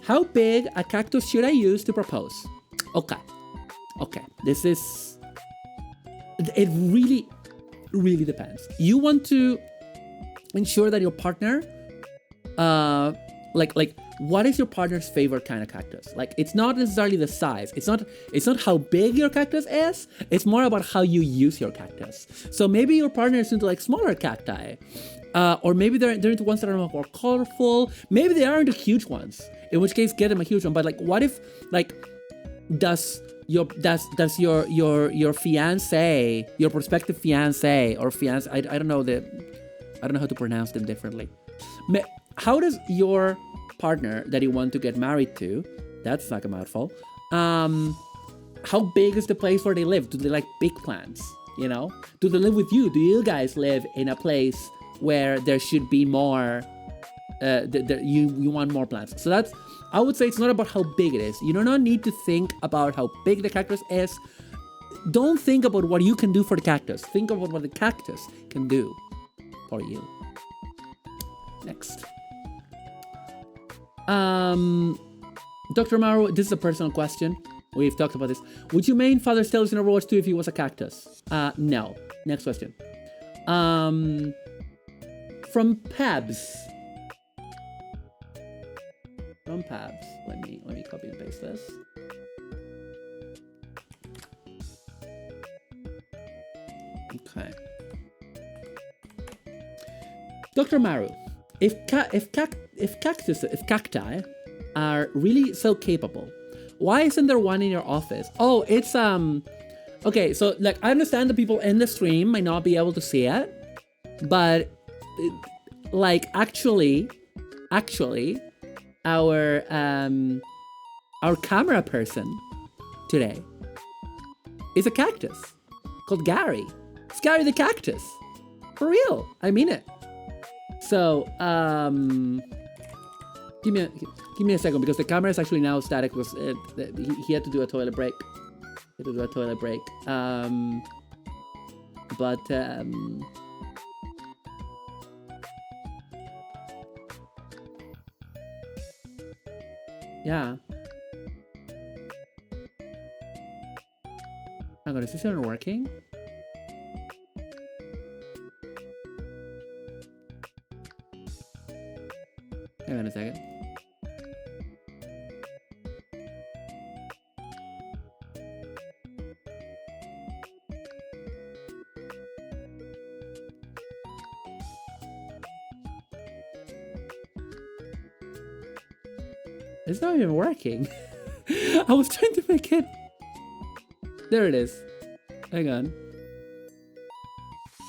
How big a cactus should I use to propose? Okay. This is... It really, really depends. You want to ensure that your partner like what is your partner's favorite kind of cactus? Like, it's not necessarily the size. It's not how big your cactus is. It's more about how you use your cactus. So maybe your partner is into like smaller cacti, or maybe they're into ones that are more colorful. Maybe they are into huge ones. In which case, get them a huge one. But like, what if like does your fiance, your prospective fiance or fiance, I don't know how to pronounce them differently. How does your partner that you want to get married to, that's like a mouthful, how big is the place where they live? Do they like big plants? You know, do they live with you? Do you guys live in a place where there should be more? You want more plants. So that's, I would say it's not about how big it is. You do not need to think about how big the cactus is. Don't think about what you can do for the cactus. Think about what the cactus can do for you. Next. Dr. Maru, this is a personal question. We've talked about this. Would you main Father's Tales in Overwatch 2 if he was a cactus? No. Next question. From Pabs. From Pabs. Let me copy and paste this. Okay. Dr. Maru, if cacti are really so capable, why isn't there one in your office? Oh, it's okay, so like I understand the people in the stream might not be able to see it, but like actually our camera person today is a cactus called Gary. It's Gary the cactus. For real. I mean it. So, give me a second because the camera is actually now static because he had to do a toilet break. Yeah. Hang on, is this even working? Hang on a second. It's not even working. I was trying to make it. There it is. Hang on.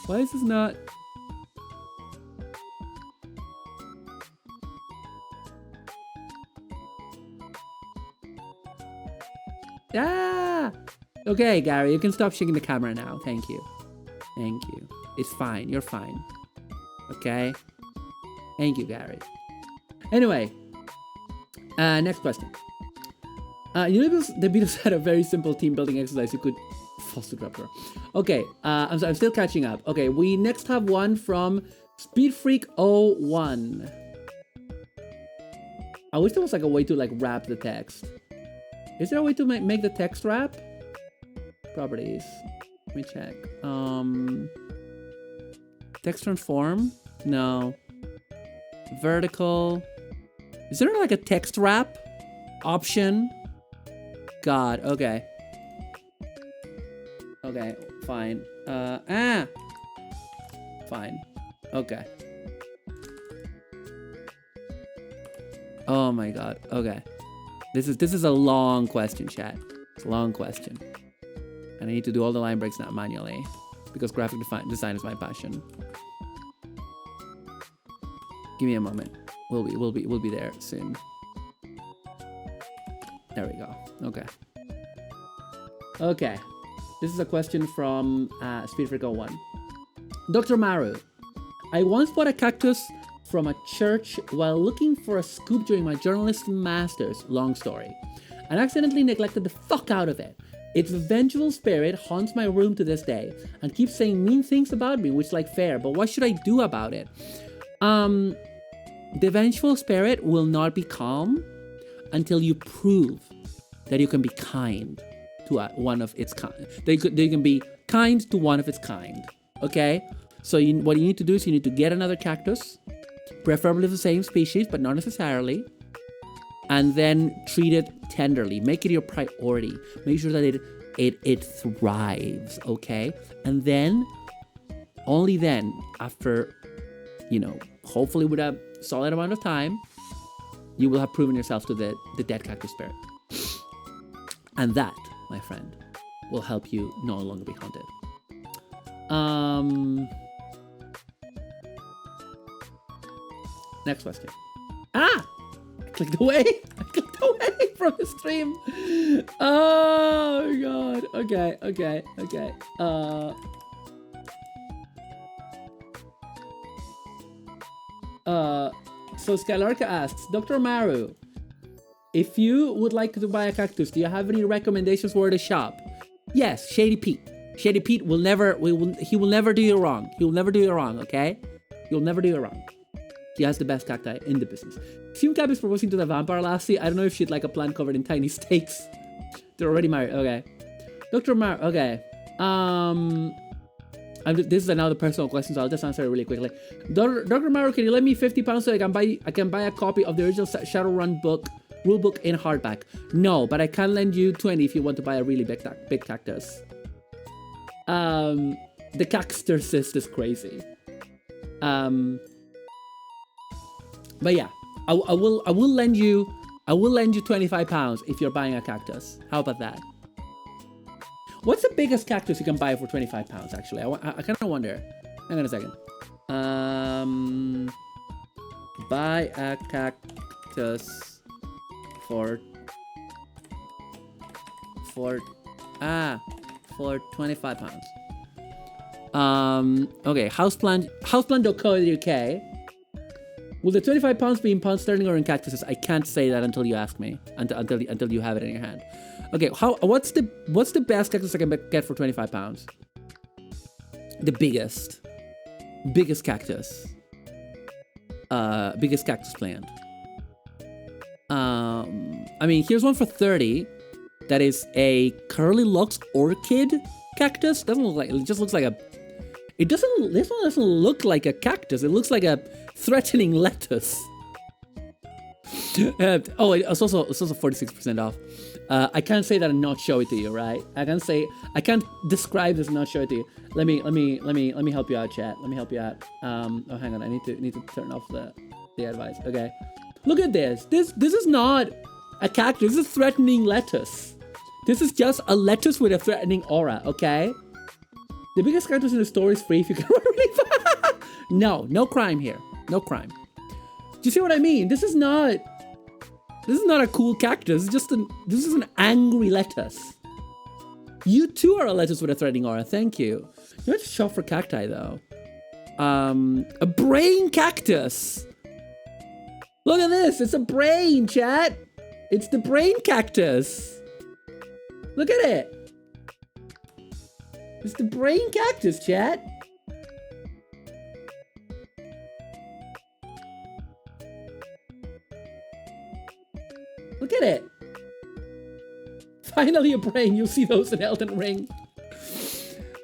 Why is this not? Ah! Okay, Gary, you can stop shaking the camera now. Thank you. Thank you. It's fine. You're fine. Okay? Thank you, Gary. Anyway. Next question. You know, the Beatles had a very simple team building exercise. You could false rapper. Okay, I'm still catching up. Okay, we next have one from SpeedFreak01. I wish there was like a way to like wrap the text. Is there a way to make the text wrap? Properties. Let me check. Text transform? No. Vertical. Is there like a text wrap option? God, okay. Okay, fine. Fine. Okay. Oh my god. Okay. This is a long question, chat. It's a long question. And I need to do all the line breaks now manually because graphic design is my passion. Give me a moment. We'll be there soon. There we go. Okay. Okay. This is a question from SpeedFreak01. Dr. Maru, I once bought a cactus from a church while looking for a scoop during my journalism master's, long story, and accidentally neglected the fuck out of it. Its vengeful spirit haunts my room to this day and keeps saying mean things about me, which is like fair, but what should I do about it? The vengeful spirit will not be calm until you prove that you can be kind to one of its kind. They can be kind to one of its kind. Okay? So what you need to do is you need to get another cactus preferably the same species, but not necessarily. And then treat it tenderly. Make it your priority. Make sure that it thrives, okay? And then, only then, after, hopefully with a solid amount of time, you will have proven yourself to the dead cactus spirit. And that, my friend, will help you no longer be haunted. Next question. I clicked away from the stream. Oh my god. Okay. So Skylarka asks, Dr. Maru, if you would like to buy a cactus, do you have any recommendations where to shop? Yes, Shady Pete. Shady Pete will never do you wrong. He will never do you wrong, okay? He'll never do you wrong. He has the best cacti in the business. Simcap is proposing to the vampire lassie. I don't know if she'd like a plant covered in tiny steaks. They're already married. Okay. Dr. Mar. Okay. This is another personal question, so I'll just answer it really quickly. Dr. Maru, can you lend me £50 so I can buy a copy of the original Shadowrun rulebook in hardback? No, but I can lend you 20 if you want to buy a really big cactus. The Cackster cyst is crazy. But yeah, I will lend you £25 if you're buying a cactus. How about that? What's the biggest cactus you can buy for £25? Actually, I kind of wonder. Hang on a second. Buy a cactus for £25. Okay, houseplant.co.uk. Will the £25 be in pound sterling or in cactuses? I can't say that until you ask me. Until you have it in your hand. Okay, what's the best cactus I can get for £25? The biggest cactus. Biggest cactus plant. I mean, here's one for 30. That is a Curly Lux orchid cactus. Doesn't look like, it just looks like a. This one doesn't look like a cactus. It looks like a threatening lettuce. It's also 46% off. I can't say that and not show it to you, right? I can't describe this and not show it to you. Let me help you out, chat. Let me help you out. Hang on. I need to turn off the advice. Okay. Look at this. This is not a cactus. This is threatening lettuce. This is just a lettuce with a threatening aura. Okay. The biggest cactus in the store is free if you can run really fast. No crime here. No crime. Do you see what I mean? This is not a cool cactus. This is an angry lettuce. You too are a lettuce with a threatening aura. Thank you. You have to shop for cacti though. A brain cactus. Look at this. It's a brain, chat. It's the brain cactus. Look at it. It's the brain cactus, chat. Look at it. Finally a brain. You'll see those in Elden Ring.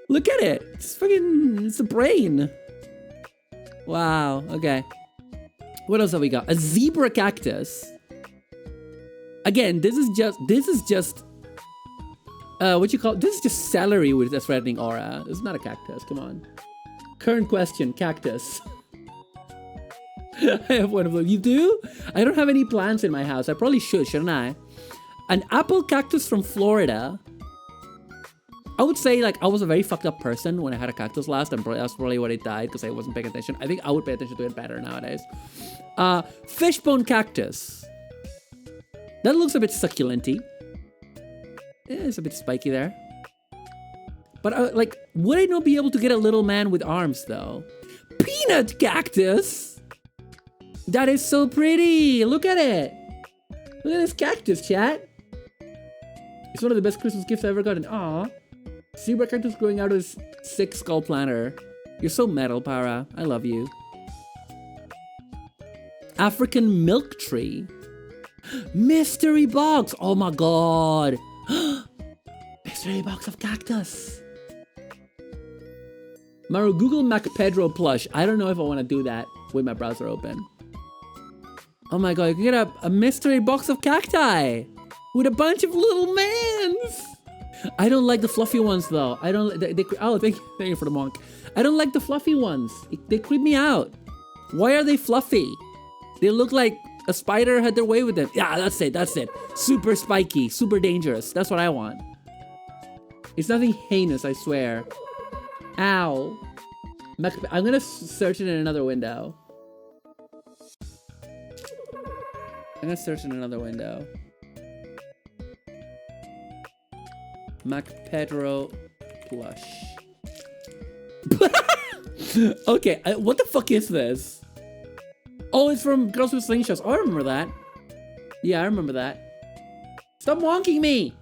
Look at it. It's a brain. Wow. Okay. What else have we got? A zebra cactus. Again, this is just this is just celery with a threatening aura. It's not a cactus. Come on. Current question, cactus. I have one of them. You do? I don't have any plants in my house. I probably should, shouldn't I? An apple cactus from Florida. I would say, like, I was a very fucked up person when I had a cactus last, and that's probably when it died because I wasn't paying attention. I think I would pay attention to it better nowadays. Fishbone cactus. That looks a bit succulent-y. Yeah, it's a bit spiky there. But, would I not be able to get a little man with arms, though? Peanut cactus! That is so pretty! Look at it! Look at this cactus, chat! It's one of the best Christmas gifts I've ever gotten. Aww. Zebra cactus growing out of this sick skull planter. You're so metal, Para. I love you. African milk tree. Mystery box! Oh my god! Mystery box of cactus! Maru, Google Mac Pedro plush. I don't know if I want to do that. with my browser open. Oh my god, you can get a mystery box of cacti with a bunch of little mans. I don't like the fluffy ones though. I don't. Oh, thank you for the monk. I don't like the fluffy ones. They creep me out. Why are they fluffy? They look like a spider had their way with them. Yeah, that's it. That's it. Super spiky, super dangerous. That's what I want. It's nothing heinous, I swear. Ow. I'm gonna search it in another window. I'm gonna search in another window. Mac Pedro plush. Okay, what the fuck is this? Oh, it's from Girls with Slingshots. Oh, I remember that. Yeah, I remember that. Stop wonking me!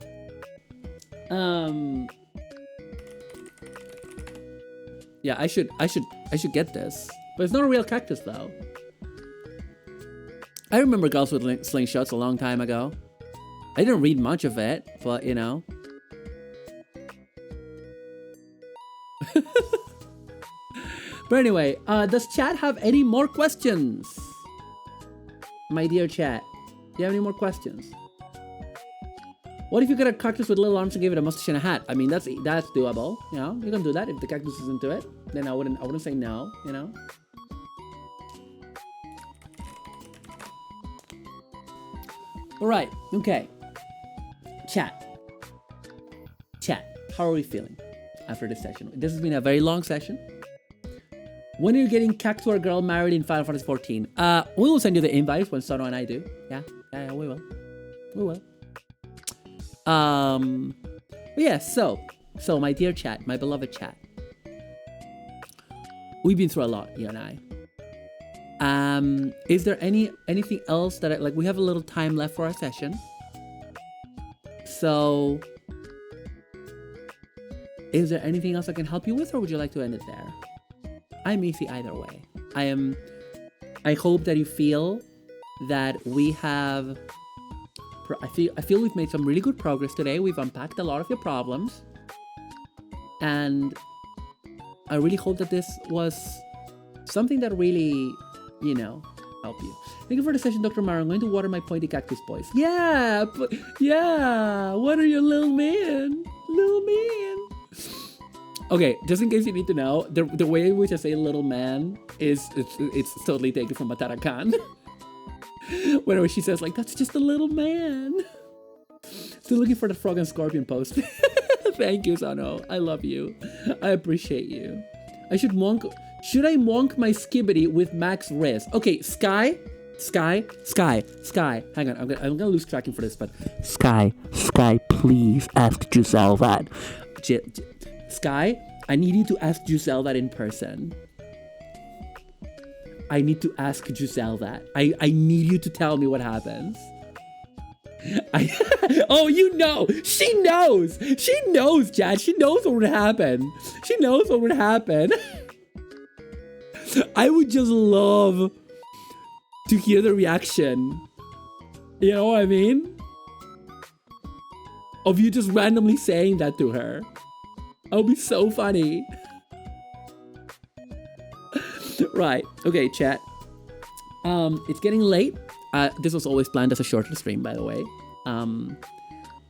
Yeah, I should get this. But it's not a real cactus though. I remember Girls with Slingshots a long time ago. I didn't read much of it, but you know. But anyway, does chat have any more questions? My dear chat, do you have any more questions? What if you get a cactus with little arms and give it a mustache and a hat? I mean, that's doable. You know, you can do that if the cactus is into it. Then I wouldn't say no. You know. All right. Okay. Chat. How are we feeling after this session? This has been a very long session. When are you getting Cactuar Girl married in Final Fantasy 14? We will send you the invites when Sono and I do. Yeah, we will. Yeah, so my dear chat, my beloved chat. We've been through a lot, you and I. Is there anything else that we have a little time left for our session? So is there anything else I can help you with, or would you like to end it there? I'm easy either way. I hope that you feel that we have. I feel we've made some really good progress today. We've unpacked a lot of your problems, and I really hope that this was something that really, help you. Thank you for the session, Dr. Mara. I'm going to water my pointy cactus boys. Yeah, water your little man. Okay, just in case you need to know, the way in which I say little man is it's totally taken from Matara Khan. Whenever she says that's just a little man. Still looking for the frog and scorpion post. Thank you, Sano. I love you. I appreciate you. Should I monk my skibbity with max res? Okay, Sky. Hang on, I'm gonna lose tracking for this, but Sky, please ask Giselle that. Sky, I need you to ask Giselle that in person. I need to ask Giselle that. I need you to tell me what happens. Oh, you know. She knows, Chad. She knows what would happen. I would just love to hear the reaction. You know what I mean? Of you just randomly saying that to her. That would be so funny. Right. Okay, chat. It's getting late. This was always planned as a shorter stream, by the way.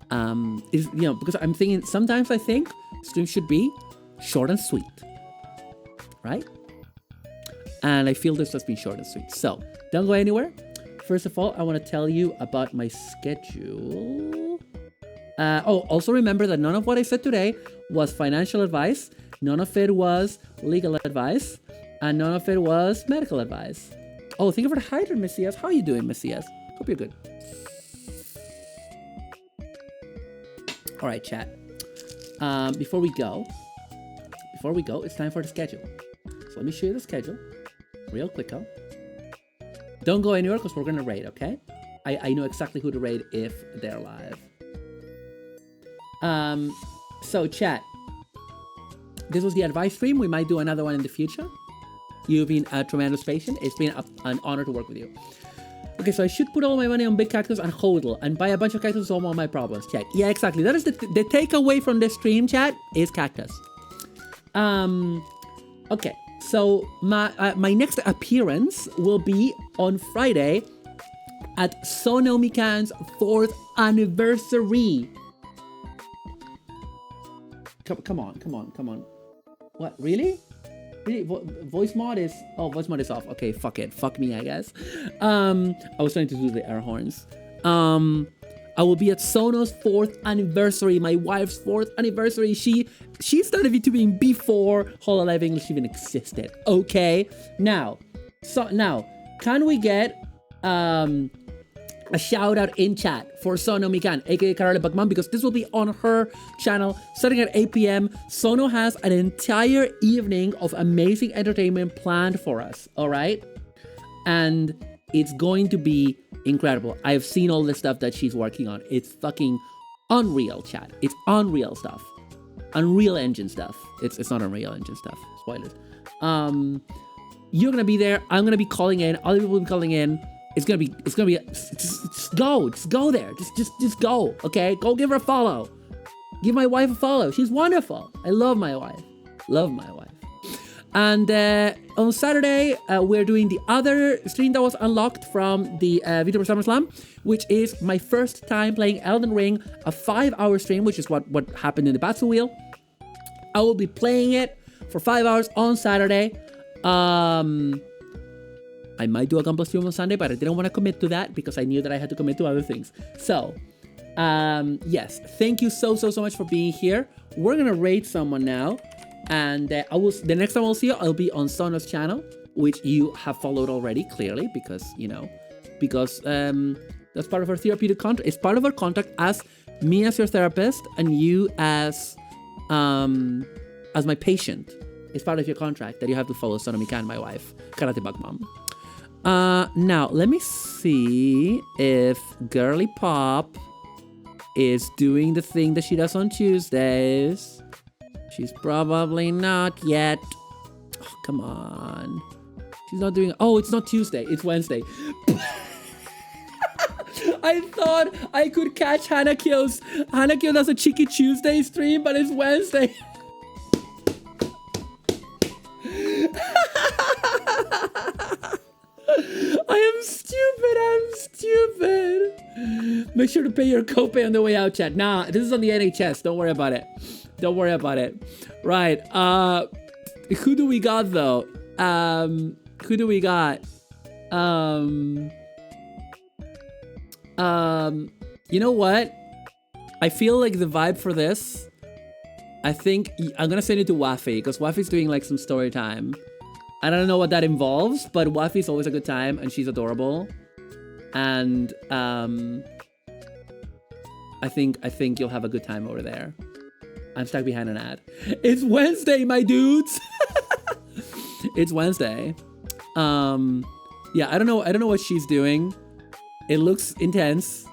Because I'm thinking, sometimes I think streams should be short and sweet. Right? And I feel this has been short and sweet. So, don't go anywhere. First of all, I want to tell you about my schedule. Also remember that none of what I said today was financial advice. None of it was legal advice. And none of it was medical advice. Oh, thank you for the hydrant, Messias. How are you doing, Messias? Hope you're good. All right, chat. Before we go, it's time for the schedule. So let me show you the schedule real quick. Don't go anywhere because we're going to raid, okay? I know exactly who to raid if they're live. So, chat. This was the advice stream. We might do another one in the future. You've been a tremendous patient. It's been an honor to work with you. Okay, so I should put all my money on big cactus and hodl and buy a bunch of cactus to solve all my problems. Chat. Yeah, exactly. That is the takeaway from this stream, chat, is cactus. Okay, So my next appearance will be on Friday at Sonomican's 4th anniversary. Come on. What, really? Really? Voice mod is off. Okay, fuck it. Fuck me, I guess. I was trying to do the air horns. I will be at Sono's 4th anniversary, my wife's 4th anniversary. She started VTubing before Hololive English even existed. Okay, now, can we get a shout out in chat for Sono Mikan, aka Carola Bachman, because this will be on her channel starting at 8 p.m. Sono has an entire evening of amazing entertainment planned for us, all right? And it's going to be incredible. I've seen all the stuff that she's working on. It's fucking unreal, chat. It's unreal stuff. Unreal Engine stuff. It's not Unreal Engine stuff. Spoilers. You're gonna be there. I'm gonna be calling in. Other people will be calling in. It's gonna be. Just go there. Just go. Okay. Go give her a follow. Give my wife a follow. She's wonderful. I love my wife. And on Saturday, we're doing the other stream that was unlocked from the VTuber SummerSlam, which is my first time playing Elden Ring, a 5-hour stream, which is what happened in the Battle Wheel. I will be playing it for 5 hours on Saturday. I might do a Gunpla stream on Sunday, but I didn't want to commit to that because I knew that I had to commit to other things. So, yes, thank you so much for being here. We're gonna raid someone now. And the next time I'll see you, I'll be on Sono's channel, which you have followed already, clearly, because that's part of our therapeutic contract. It's part of our contract as me as your therapist and you as my patient. It's part of your contract that you have to follow Sono Mikan, my wife, Karate Bug Mom. Now, let me see if Girly Pop is doing the thing that she does on Tuesdays. She's probably not yet. Oh, come on. She's not doing... Oh, it's not Tuesday. It's Wednesday. I thought I could catch Hannah Kill does a Cheeky Tuesday stream, but it's Wednesday. I'm stupid. Make sure to pay your copay on the way out, chat. Nah, this is on the NHS. Don't worry about it. Right. Who do we got though? You know what? I feel like the vibe for this, I think I'm gonna send it to Wafi, because Wafi's doing like some story time. I don't know what that involves, but Wafi's always a good time and she's adorable. And I think you'll have a good time over there. I'm stuck behind an ad. It's Wednesday, my dudes. It's Wednesday. Yeah, I don't know what she's doing. It looks intense.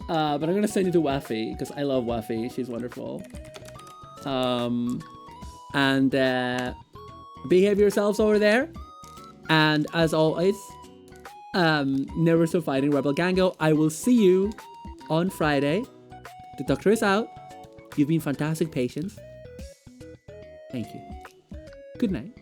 But I'm gonna send it to Wafi because I love Wafi. She's wonderful. And behave yourselves over there. And as always, never stop fighting, Rebel Gango. I will see you on Friday. The doctor is out. You've been fantastic patients. Thank you. Good night.